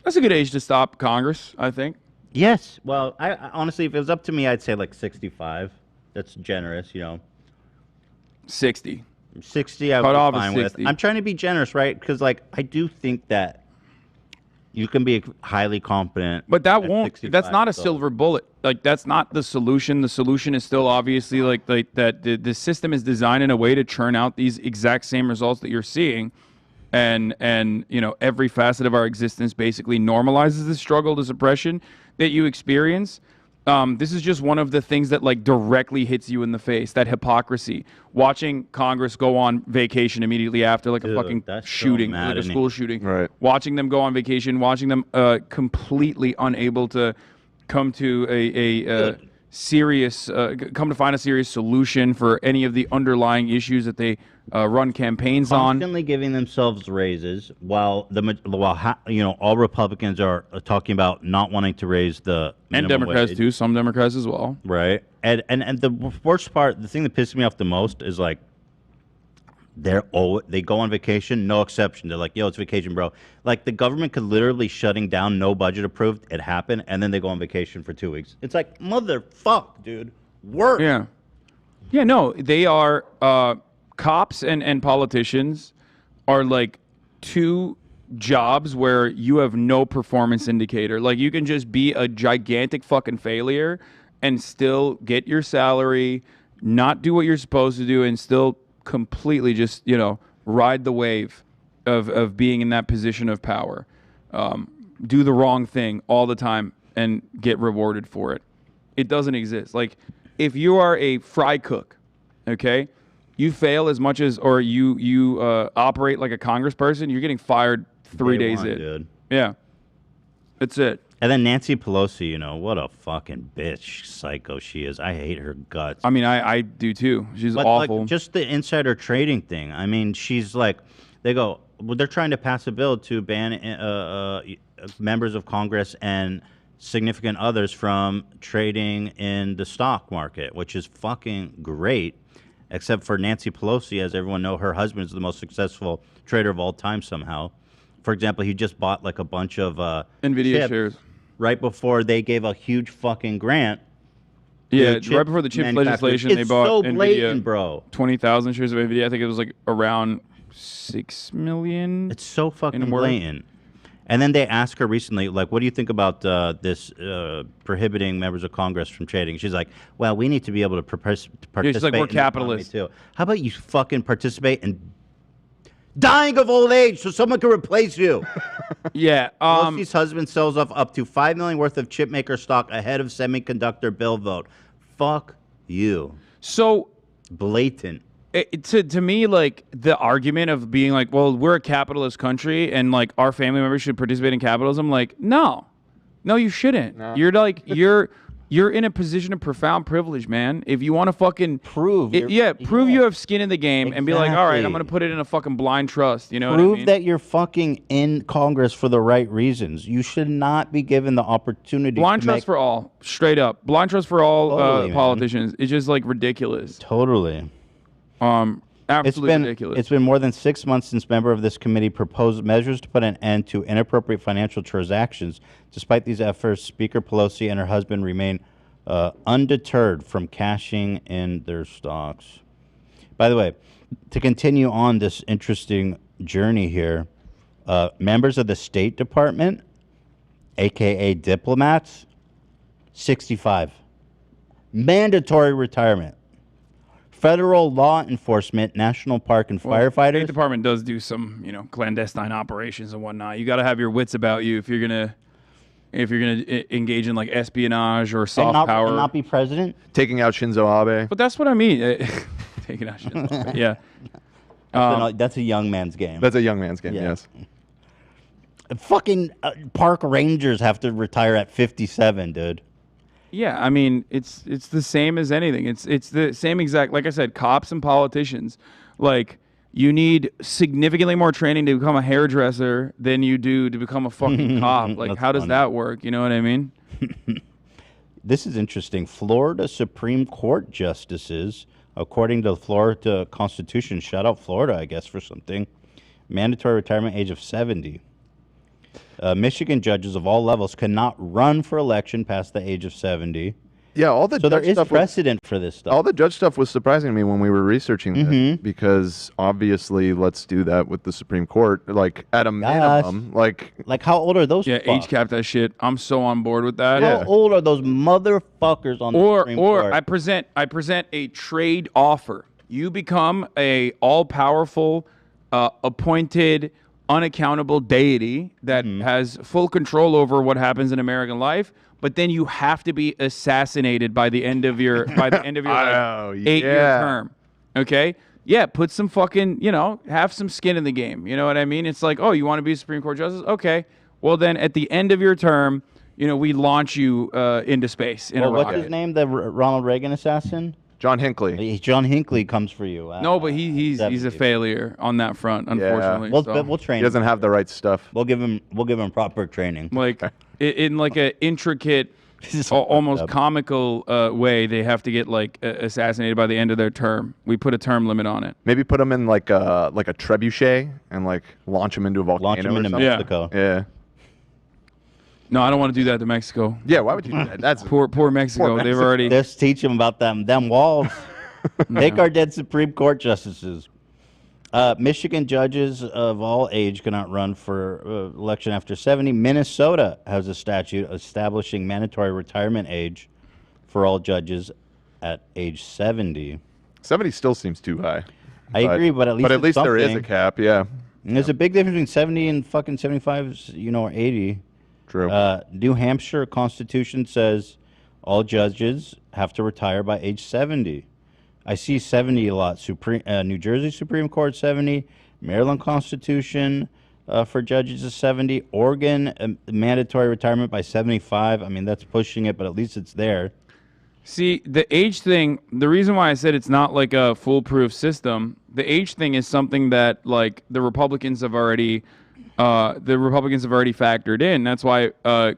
That's a good age to stop Congress, I think. Yes. Well, I honestly, if it was up to me, I'd say like 65. That's generous, 60. 60, I would Cut be off at fine 60. with. I'm trying to be generous, right? Because like I do think that you can be highly competent. But that at won't. 65 That's not a still. silver bullet. Like that's not the solution. The solution is still obviously like that. The system is designed in a way to churn out these exact same results that you're seeing, and every facet of our existence basically normalizes the struggle to suppression that you experience. This is just one of the things that like directly hits you in the face. That hypocrisy. Watching Congress go on vacation immediately after like a fucking shooting, like a school shooting. Right. Watching them go on vacation, watching them completely unable to come to a serious, come to find a serious solution for any of the underlying issues that they run campaigns on. Constantly giving themselves raises while all Republicans are talking about not wanting to raise the And minimum Democrats wage. too, some Democrats as well. Right. And the worst part, the thing that pisses me off the most is like they go on vacation, no exception. They're like, yo, it's vacation, bro. Like the government could literally shutting down, no budget approved, it happened, and then they go on vacation for 2 weeks. It's like, motherfuck, dude. Work. Yeah. Yeah, no, they are cops and politicians are like two jobs where you have no performance indicator. Like you can just be a gigantic fucking failure and still get your salary, not do what you're supposed to do, and still completely just, ride the wave of being in that position of power. Do the wrong thing all the time and get rewarded for it. It doesn't exist. Like if you are a fry cook, okay, you fail as much as, or you operate like a congressperson, you're getting fired 3 days in. Dude. Yeah. That's it. And then Nancy Pelosi, what a fucking bitch psycho she is. I hate her guts. I mean, I do too. She's But, awful. like, just the insider trading thing. I mean, she's like, they're trying to pass a bill to ban members of Congress and significant others from trading in the stock market, which is fucking great, except for Nancy Pelosi. As everyone knows, her husband is the most successful trader of all time somehow. For example, he just bought like a bunch of NVIDIA chips shares right before they gave a huge fucking grant. Yeah, right before the chips legislation, they bought so NVIDIA, blatant, bro. 20,000 shares of NVIDIA. I think it was like around 6 million. It's so fucking blatant. And then they asked her recently, like, what do you think about this prohibiting members of Congress from trading? She's like, well, we need to be able to participate. Yeah, she's like, we're in the economy, capitalists. too. How about you fucking participate in dying of old age so someone can replace you? Yeah. Pelosi's husband sells off up to $5 million worth of chip maker stock ahead of semiconductor bill vote. Fuck you. So blatant. To me, like the argument of being like, well, we're a capitalist country and like our family members should participate in capitalism. Like, no, you shouldn't. No. You're like you're in a position of profound privilege, man. If you want to fucking prove you have skin in the game and be like, all right, I'm gonna put it in a fucking blind trust. You know what I Prove mean? that you're fucking in Congress for the right reasons. You should not be given the opportunity. Blind to trust make... for all, straight up. Blind trust for all Totally, man. politicians. It's just like ridiculous. Totally. Absolutely ridiculous. It's been more than 6 months since member of this committee proposed measures to put an end to inappropriate financial transactions. Despite these efforts, Speaker Pelosi and her husband remain undeterred from cashing in their stocks. By the way, to continue on this interesting journey here, members of the State Department, aka diplomats, 65. Mandatory retirement. Federal law enforcement, National Park and firefighters. State Department does do some, clandestine operations and whatnot. You got to have your wits about you if you're gonna engage in like espionage or soft power. And not be president. Taking out Shinzo Abe. But that's what I mean. Taking out Shinzo Abe. Yeah. That's a young man's game. That's a young man's game. Yeah. Yes. Fucking park rangers have to retire at 57, dude. Yeah, I mean, it's the same as anything. It's the same exact, like I said, cops and politicians. Like, you need significantly more training to become a hairdresser than you do to become a fucking cop. Like, That's how does funny. that work? You know what I mean? This is interesting. Florida Supreme Court justices, according to the Florida Constitution, shut out Florida, I guess, for something. Mandatory retirement age of 70. Michigan judges of all levels cannot run for election past the age of 70. Yeah, all the So there judge is stuff precedent for this stuff. All the judge stuff was surprising to me when we were researching this because obviously, let's do that with the Supreme Court. Like at a minimum, like how old are those? Yeah, age cap that shit. I'm so on board with that. How old are those motherfuckers on the Supreme Court? I present a trade offer. You become a all-powerful, appointed, unaccountable deity that has full control over what happens in American life, but then you have to be assassinated by the end of your like, 8-year term. Okay? Yeah, put some fucking, have some skin in the game. You know what I mean? It's like, oh, you want to be a Supreme Court justice? Okay. Well, then at the end of your term, we launch you into space in a rocket. What's his name? The Ronald Reagan assassin? John Hinckley. John Hinckley comes for you. No, but he's a failure on that front, unfortunately. But we'll train He doesn't have the right stuff. We'll give him proper training. Like in like an intricate, almost comical way, they have to get like assassinated by the end of their term. We put a term limit on it. Maybe put him in like a trebuchet and like launch him into a volcano. Launch him into Mexico. Yeah. No, I don't want to do that to Mexico. Yeah, why would you do that? That's poor Mexico. They've already Just teach them about them walls. Make our dead Supreme Court justices. Michigan judges of all age cannot run for election after 70. Minnesota has a statute establishing mandatory retirement age for all judges at age 70. 70 still seems too high. I agree, but at least there is a something. cap. Yeah. And there's a big difference between 70 and fucking 75, or 80. True. New Hampshire Constitution says all judges have to retire by age 70. I see 70 a lot. New Jersey Supreme Court 70, Maryland Constitution for judges is 70, Oregon mandatory retirement by 75. I mean, that's pushing it, but at least it's there. See, the age thing, the reason why I said it's not like a foolproof system, the age thing is something that like the Republicans have already factored in. That's why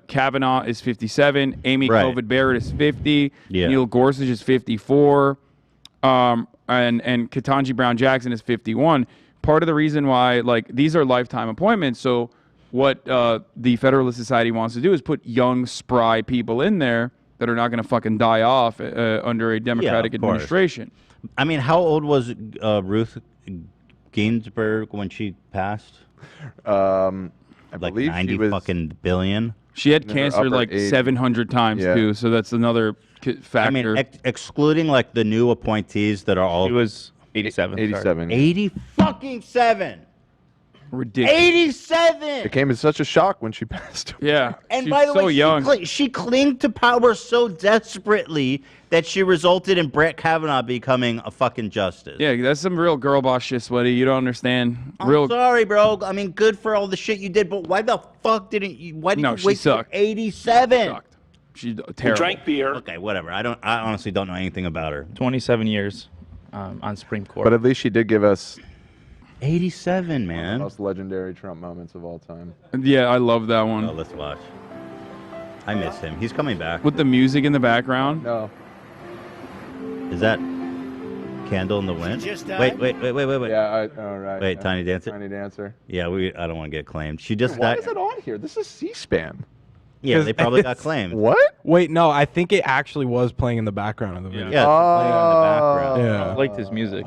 Kavanaugh is 57, Amy Klobuchar Barrett is 50, Neil Gorsuch is 54, and Ketanji Brown Jackson is 51. Part of the reason why, like, these are lifetime appointments. So what the Federalist Society wants to do is put young, spry people in there that are not going to fucking die off under a Democratic administration. I mean, how old was Ruth Ginsburg when she passed? I like believe 90 she was fucking billion. She had cancer like 700 times too, so that's another factor. I mean, excluding like the new appointees that are all. She was 87. 87. 80 fucking 7. Ridiculous. 87. It came as such a shock when she passed. Yeah. And she's by the so way, young. she clinged to power so desperately that she resulted in Brett Kavanaugh becoming a fucking justice. Yeah, that's some real girl boss shit, Sweaty. You don't understand. I'm sorry, bro. I mean, good for all the shit you did, but why the fuck didn't you? Why did you wait till 87? She's terrible. Drank beer. Okay, whatever. I honestly don't know anything about her. 27 years on Supreme Court. But at least she did give us 87, man. the most legendary Trump moments of all time. Yeah, I love that one. Oh, let's watch. I miss him. He's coming back. With the music in the background. No. Is that Candle in the Wind? Wait. Yeah, all right. Wait, Tiny Dancer? Tiny Dancer. Yeah, I don't want to get claimed. She just Why died. is it on here? This is C-SPAN. Yeah, they probably got claimed. What? Wait, no, I think it actually was playing in the background of the video. Yeah, it's playing in the background. Yeah. I liked his music.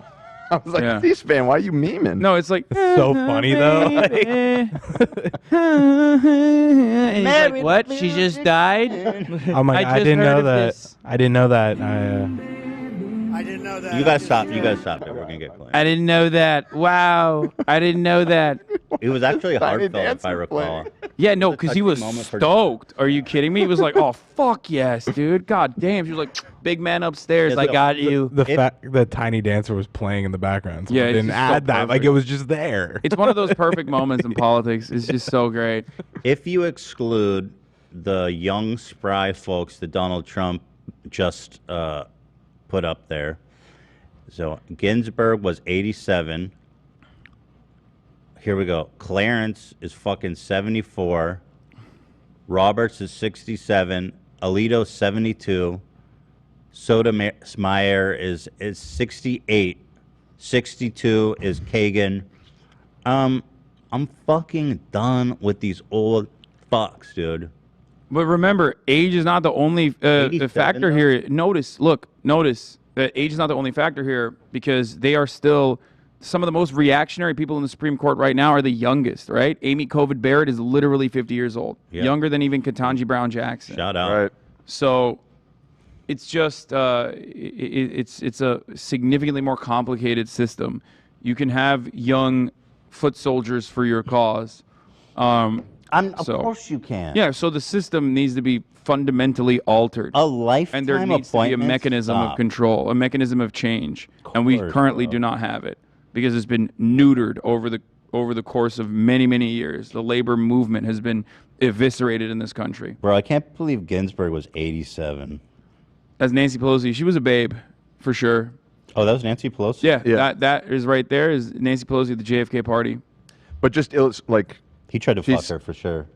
I was like, C-SPAN, why are you memeing? No, it's like so funny though. He's like, what? She just died? I'm like, I didn't know that. I didn't know that. I didn't know that. You guys stop it. We're going to get claimed. I didn't know that. Wow. I didn't know that. It was actually heartfelt, if I recall. Yeah, no, because he was stoked. Are you kidding me? He was like, oh, fuck yes, dude. God damn. She was like, big man upstairs. I got you. The fact that Tiny Dancer was playing in the background. So Yeah, I it's didn't just so add that. Like perfect. it was just there. It's one of those perfect moments in politics. It's just so great. If you exclude the young, spry folks that Donald Trump just put up there, so Ginsburg was 87, Here we go. Clarence is fucking 74. Roberts is 67. Alito 72. Sotomayor is 68. 62 is Kagan. I'm fucking done with these old fucks, dude. But remember, age is not the only factor here. Notice that age is not the only factor here because they are still some of the most reactionary people in the Supreme Court right now are the youngest, right? Amy Covid Barrett is literally 50 years old, younger than even Ketanji Brown Jackson. Shout out. Right. So it's just it's a significantly more complicated system. You can have young foot soldiers for your cause. Of course you can. Yeah, so the system needs to be fundamentally altered. A lifetime and there needs to be a appointment? mechanism Stop. of control, a mechanism of change, and we currently do not have it because it's been neutered over the course of many years. The labor movement has been eviscerated in this country. Bro, I can't believe Ginsburg was 87. As Nancy Pelosi, she was a babe, for sure. Oh, that was Nancy Pelosi? Yeah. That is right there is Nancy Pelosi at the JFK party. But just he tried to fuck her for sure.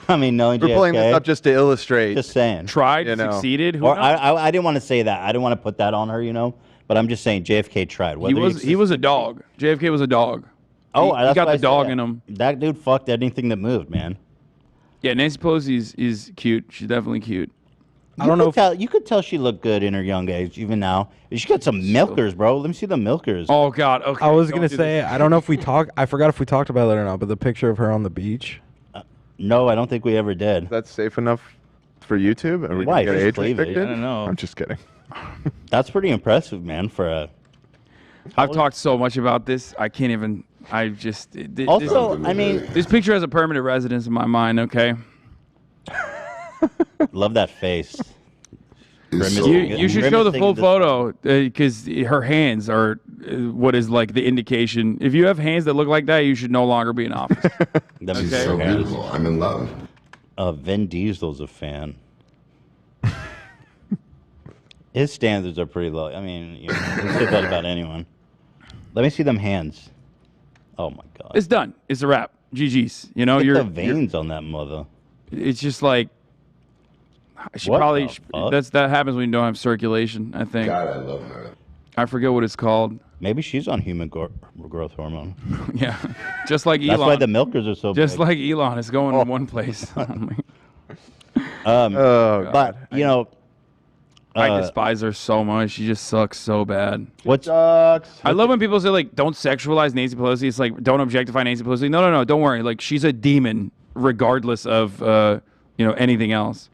I mean, knowing We're JFK. pulling this up just to illustrate. Just saying. Tried, you know. succeeded. Who Or knows? I didn't want to say that. I didn't want to put that on her, But I'm just saying JFK tried. He was a dog. JFK was a dog. Oh, he that's got why I the said dog that. in him. That dude fucked anything that moved, man. Yeah, Nancy Pelosi is cute. She's definitely cute. You could tell she looked good in her young age, even now. She got some milkers, bro. Let me see the milkers. Oh God. Okay. I was gonna say I don't know if we talked. I forgot if we talked about it or not. But the picture of her on the beach. No, I don't think we ever did. That's safe enough for YouTube? Are we Why? gonna get Just age leave it. restricted? I don't know. I'm just kidding. That's pretty impressive, man. For a. I've talked so much about this. I can't even. I just. This picture has a permanent residence in my mind. Okay. Love that face. You should show the full photo because her hands are what is like the indication. If you have hands that look like that, you should no longer be in office. She's so beautiful. I'm in love. Vin Diesel's a fan. His standards are pretty low. I mean, you can say that about anyone. Let me see them hands. Oh my God. It's done. It's a wrap. GG's. You know, Look at the veins on that mother. It's just like she What probably the fuck? that happens when you don't have circulation. I think. God, I love her. I forget what it's called. Maybe she's on human growth hormone. Yeah, just like Elon. That's why the milkers are so Just big. like Elon is going in one place. But you know, I despise her so much. She just sucks so bad. What sucks? I love when people say like, "Don't sexualize Nancy Pelosi." It's like, don't objectify Nancy Pelosi. No, don't worry. Like, she's a demon, regardless of anything else.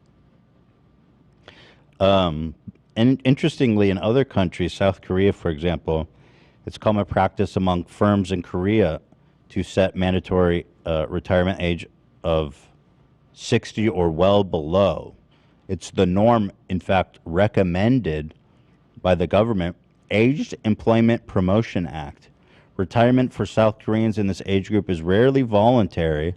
And interestingly, in other countries, South Korea, for example, it's common practice among firms in Korea to set mandatory retirement age of 60 or well below. It's the norm, in fact, recommended by the government. Aged Employment Promotion Act. Retirement for South Koreans in this age group is rarely voluntary,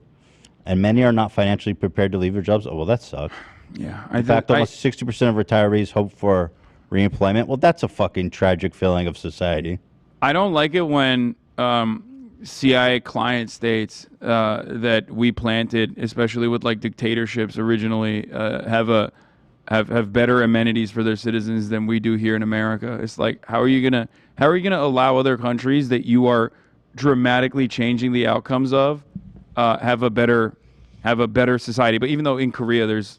and many are not financially prepared to leave their jobs. Oh, well, that sucks. Yeah. In fact, almost 60% of retirees hope for reemployment. Well, that's a fucking tragic feeling of society. I don't like it when CIA client states that we planted, especially with like dictatorships originally, have better amenities for their citizens than we do here in America. It's like, how are you gonna allow other countries that you are dramatically changing the outcomes of have a better society? But even though in Korea there's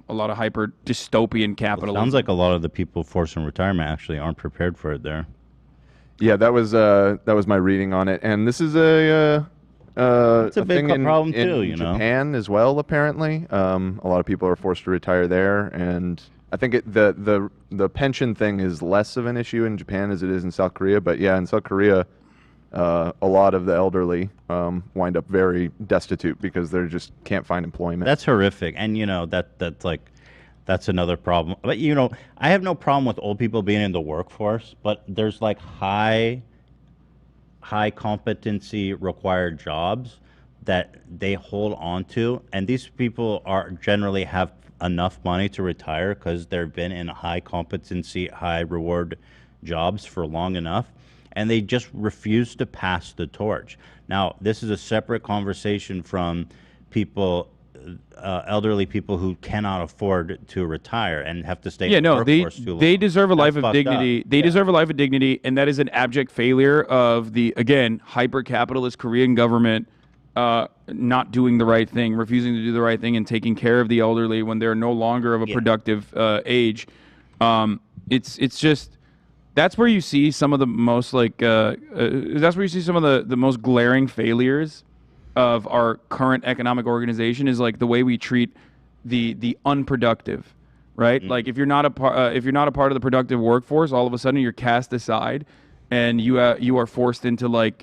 a lot of hyper dystopian capitalism. Sounds like a lot of the people forced in retirement actually aren't prepared for it there. Yeah, that was my reading on it, and this is a big thing problem in too, you know. Japan as well. Apparently, a lot of people are forced to retire there, and I think the pension thing is less of an issue in Japan as it is in South Korea. But yeah, in South Korea, a lot of the elderly wind up very destitute because they just can't find employment. That's horrific, and that's another problem. But I have no problem with old people being in the workforce, but there's like high competency required jobs that they hold on to, and these people are generally have enough money to retire because they've been in high competency, high reward jobs for long enough. and they just refuse to pass the torch. Now, this is a separate conversation from people, elderly people who cannot afford to retire and have to stay in the workforce too long. They deserve a life That's of dignity. fucked They up. deserve a life of dignity, and that is an abject failure of the, again, hyper-capitalist Korean government not doing the right thing, refusing to do the right thing, and taking care of the elderly when they're no longer of a productive age. It's just, that's where you see some of the most that's where you see some of the most glaring failures of our current economic organization, is like the way we treat the unproductive, right? Like if you're not a part of the productive workforce, all of a sudden you're cast aside, and you are forced into like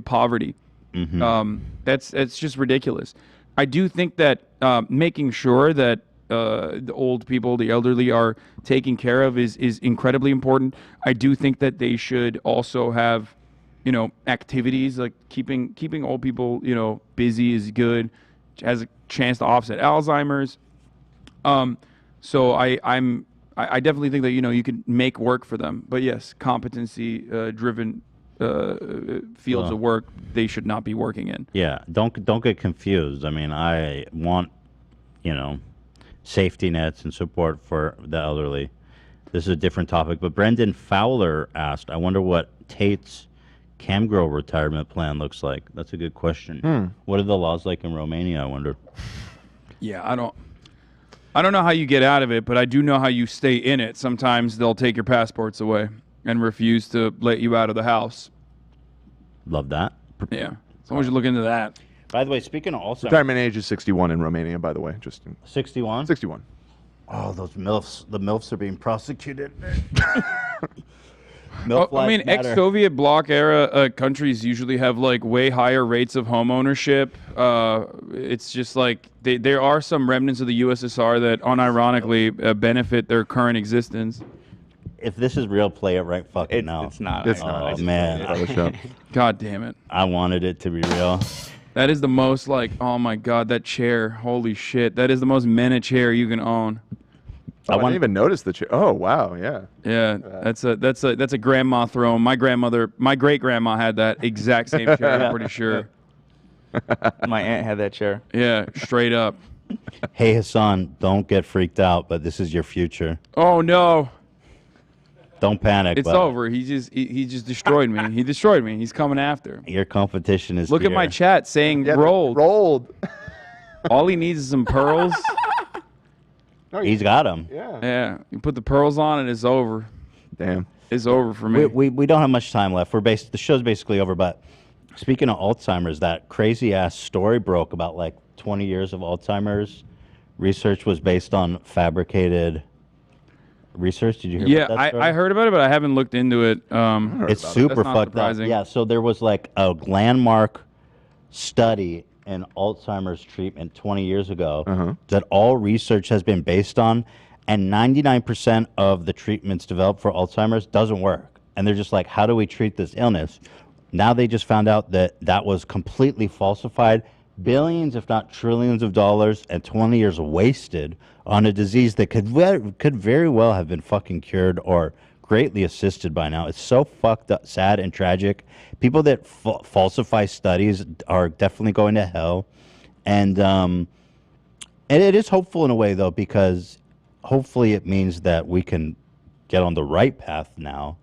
poverty. That's just ridiculous. I do think that making sure that the old people, the elderly, are taken care of is incredibly important. I do think that they should also have, activities like keeping old people, busy is good, has a chance to offset Alzheimer's. So I definitely think that you can make work for them. But yes, competency driven fields of work they should not be working in. Yeah, don't get confused. I mean, I want, safety nets and support for the elderly. This is a different topic. But Brendan Fowler asked, I wonder what Tate's camgirl retirement plan looks like. That's a good question. What are the laws like in Romania, I wonder? Yeah, I don't know how you get out of it, but I do know how you stay in it. Sometimes they'll take your passports away and refuse to let you out of the house. Love that. Yeah. Someone should look into that. By the way, speaking of Alzheimer's, retirement age is 61 in Romania, by the way. 61? 61. Oh, those MILFs. The MILFs are being prosecuted. I mean, ex-Soviet bloc era countries usually have like way higher rates of home ownership. It's just like there are some remnants of the USSR that unironically benefit their current existence. If this is real, play it right fucking now. It's not. It's not. Oh, man. God damn it. I wanted it to be real. That is the most like, oh my God, that chair. Holy shit. That is the most mena chair you can own. I didn't even notice the chair. Oh, wow. Yeah. Yeah. That's a grandma throne. My great grandma had that exact same chair, I'm pretty sure. My aunt had that chair. Yeah, straight up. Hey, Hasan, don't get freaked out, but this is your future. Oh no. Don't panic. It's over. He just destroyed me. He destroyed me. He's coming after. Your competition is Look here. at my chat saying rolled. Rolled. All he needs is some pearls. He's got them. Yeah. You put the pearls on and it's over. Damn. It's over for me. We don't have much time left. The show's basically over, but speaking of Alzheimer's, that crazy ass story broke about like 20 years of Alzheimer's research was based on fabricated research. Did you hear about that story? I heard about it, but I haven't looked into it. It's super fucked up. Yeah, so there was like a landmark study in Alzheimer's treatment 20 years ago that all research has been based on, and 99% of the treatments developed for Alzheimer's doesn't work. And they're just like, how do we treat this illness? Now they just found out that was completely falsified. Billions, if not trillions of dollars, and 20 years wasted on a disease that could very well have been fucking cured or greatly assisted by now. It's so fucked up, sad, and tragic. People that falsify studies are definitely going to hell. And it is hopeful in a way, though, because hopefully it means that we can get on the right path now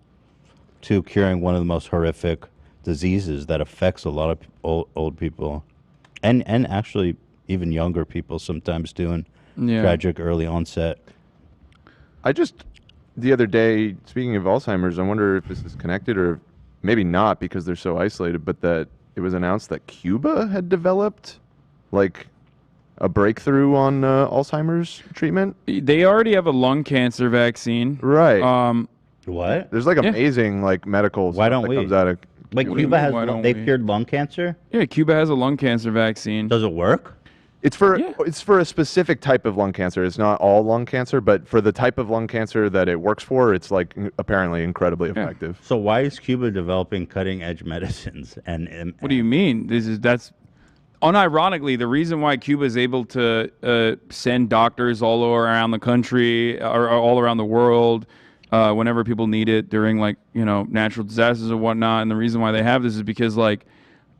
to curing one of the most horrific diseases that affects a lot of old people. And actually even younger people sometimes doing tragic early onset. The other day, speaking of Alzheimer's, I wonder if this is connected or maybe not because they're so isolated, but that it was announced that Cuba had developed like a breakthrough on Alzheimer's treatment. They already have a lung cancer vaccine. Right. What? There's like amazing like medical Why stuff don't that we? comes out of Like Cuba has, they've cured lung cancer? Yeah, Cuba has a lung cancer vaccine. Does it work? It's for a specific type of lung cancer. It's not all lung cancer, but for the type of lung cancer that it works for, it's like apparently incredibly effective. So why is Cuba developing cutting edge medicines? And what do you mean? That's unironically the reason why Cuba is able to send doctors all around the country or all around the world whenever people need it during like, natural disasters and whatnot. And the reason why they have this is because like,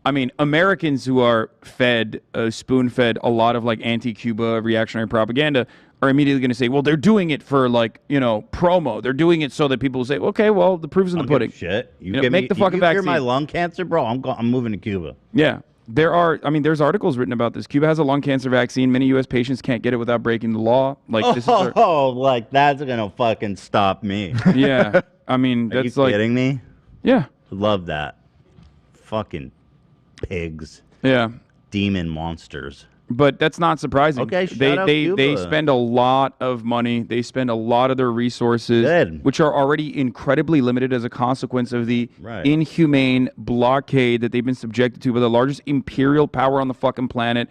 I mean, Americans who are fed, spoon-fed a lot of like anti-Cuba reactionary propaganda are immediately going to say, well, they're doing it for like, promo. They're doing it so that people will say, okay, well, the proof's in the pudding. Shit. Make the fucking vaccine. Cure my lung cancer, bro. I'm moving to Cuba. Yeah. There's articles written about this. Cuba has a lung cancer vaccine. Many U.S. patients can't get it without breaking the law. Like, like that's gonna fucking stop me. Yeah. I mean, Are that's you like. kidding me? Yeah. Love that. Fucking pigs. Yeah. Demon monsters. But that's not surprising. Okay, they spend a lot of money. They spend a lot of their resources, which are already incredibly limited as a consequence of the inhumane blockade that they've been subjected to by the largest imperial power on the fucking planet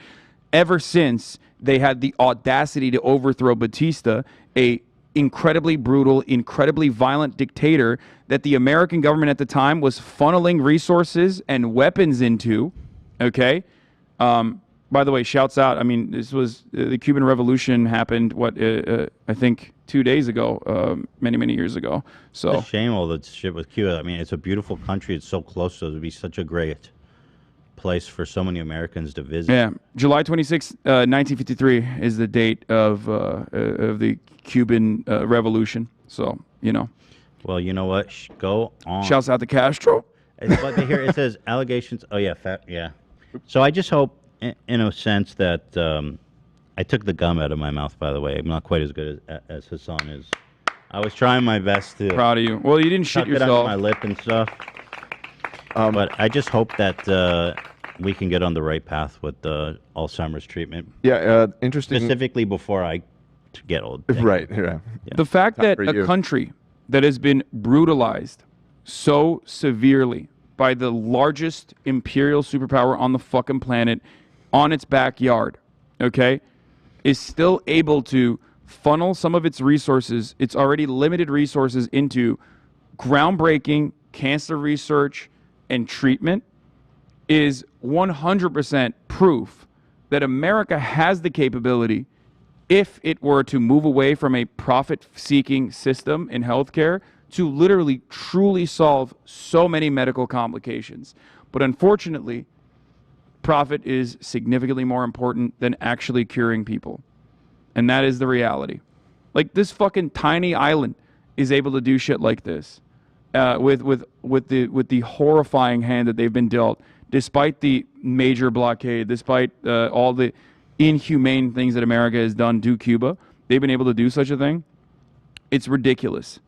ever since they had the audacity to overthrow Batista, a incredibly brutal, incredibly violent dictator that the American government at the time was funneling resources and weapons into, okay? By the way, shouts out. I mean, this was the Cuban Revolution happened, I think 2 days ago, many years ago. So it's a shame all that shit with Cuba. I mean, it's a beautiful country. It's so close, so it would be such a great place for so many Americans to visit. Yeah, July 26, 1953 is the date of the Cuban Revolution. So, Well, you know what? Go on. Shouts out to Castro. But here it says allegations. Oh, yeah. Yeah. So I just hope, in a sense, that I took the gum out of my mouth, by the way. I'm not quite as good as Hasan is. I was trying my best to. Proud of you. Well, you didn't shit yourself. It out my lip and stuff. But I just hope that we can get on the right path with the Alzheimer's treatment. Yeah, interesting. Specifically before I get old. Right. Yeah. The fact that a country that has been brutalized so severely by the largest imperial superpower on the fucking planet on its backyard, okay, is still able to funnel some of its resources, its already limited resources, into groundbreaking cancer research and treatment is 100% proof that America has the capability, if it were to move away from a profit-seeking system in healthcare, to literally truly solve so many medical complications. But unfortunately, profit is significantly more important than actually curing people. And that is the reality. Like, this fucking tiny island is able to do shit like this with the horrifying hand that they've been dealt, despite the major blockade, despite all the inhumane things that America has done to Cuba. They've been able to do such a thing. It's ridiculous.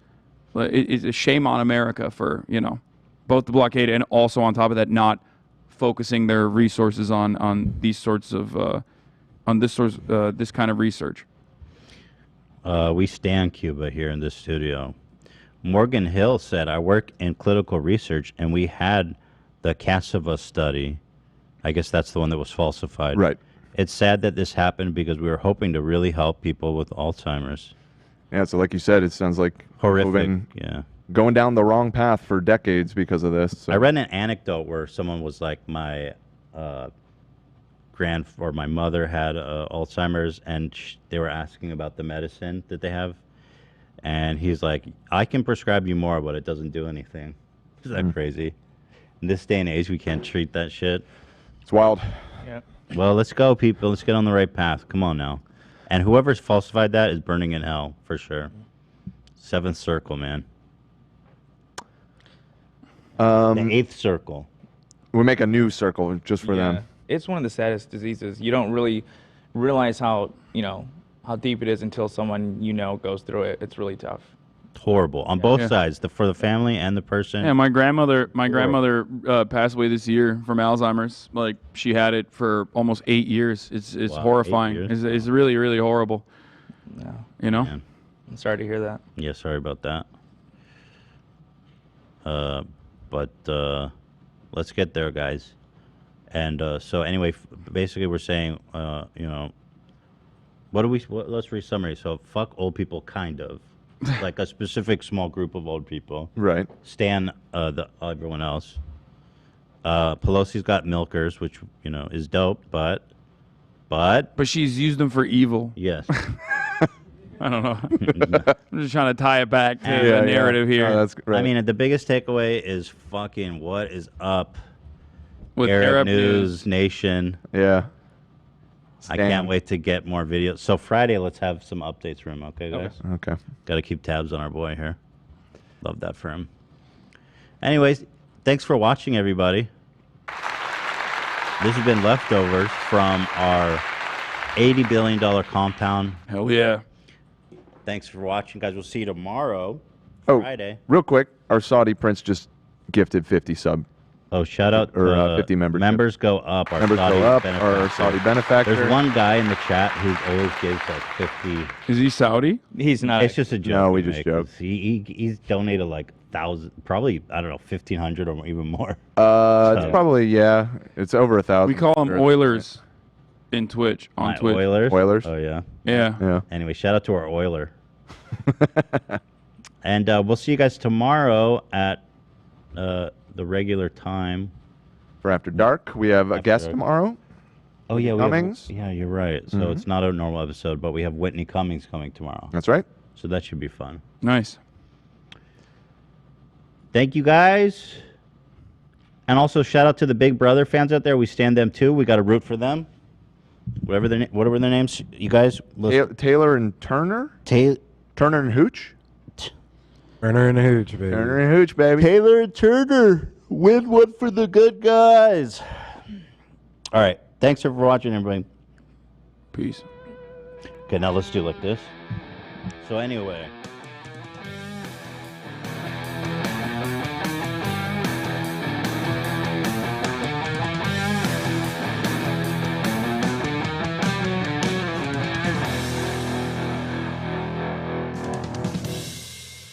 It's a shame on America for, both the blockade and also on top of that not focusing their resources on these sorts of this kind of research. We stand Cuba here in this studio. Morgan Hill said, I work in clinical research, and we had the Cassava study. I guess that's the one that was falsified. Right. It's sad that this happened because we were hoping to really help people with Alzheimer's. Yeah, so like you said, it sounds like horrific. Going down the wrong path for decades because of this. So. I read an anecdote where someone was like, my my mother had Alzheimer's, and they were asking about the medicine that they have, and he's like, I can prescribe you more, but it doesn't do anything. Is that crazy? In this day and age, we can't treat that shit. It's wild. Yeah. Well, let's go, people. Let's get on the right path. Come on now. And whoever's falsified that is burning in hell, for sure. Seventh circle, man. The eighth circle. We make a new circle just for them. It's one of the saddest diseases. You don't really realize how deep it is until someone goes through it. It's really tough. Horrible on both sides, for the family and the person. Yeah, my grandmother passed away this year from Alzheimer's. Like, she had it for almost 8 years. It's Wow, horrifying. 8 years. It's really, really horrible. Yeah. Man. I'm sorry to hear that. Yeah, sorry about that. But let's get there, guys. And so anyway, basically we're saying, let's resummary. So fuck old people, kind of. Like a specific small group of old people. Right. Stan everyone else. Pelosi's got milkers, which, is dope, but she's used them for evil. Yes. I don't know. I'm just trying to tie it back to the narrative here. No, that's right. I mean, the biggest takeaway is fucking what is up with Arab News Nation. Yeah. I can't wait to get more videos. So Friday, let's have some updates for him, okay, guys? Okay. Got to keep tabs on our boy here. Love that for him. Anyways, thanks for watching, everybody. This has been leftovers from our $80 billion compound. Hell yeah. Thanks for watching, guys. We'll see you tomorrow, Oh, Friday. real quick, our Saudi prince just gifted 50 sub. Oh, shout out or 50 membership. Members go up. Our Members Saudi go up. benefactor. Our Saudi benefactor. There's one guy in the chat who always gives like 50. Is he Saudi? He's not. It's just a joke. No, we just joke. He's donated like 1,000, probably, I don't know, 1,500 or even more. It's probably, yeah. It's over 1,000. We call them Oilers in Twitch, on My Twitch. Oilers? Oh, yeah. Yeah. Anyway, shout out to our Oiler. And we'll see you guys tomorrow at the regular time. For After Dark, we have a guest tomorrow. Oh, yeah. Cummings. Yeah, you're right. So it's not a normal episode, but we have Whitney Cummings coming tomorrow. That's right. So that should be fun. Nice. Thank you, guys. And also, shout out to the Big Brother fans out there. We stand them, too. We got to root for them. Whatever their names. You guys. Taylor and Turner? Turner and Hooch? Turner and Hooch, baby. Turner and Hooch, baby. Taylor and Turner. Win one for the good guys. All right. Thanks for watching, everybody. Peace. Okay, now let's do like this. So anyway.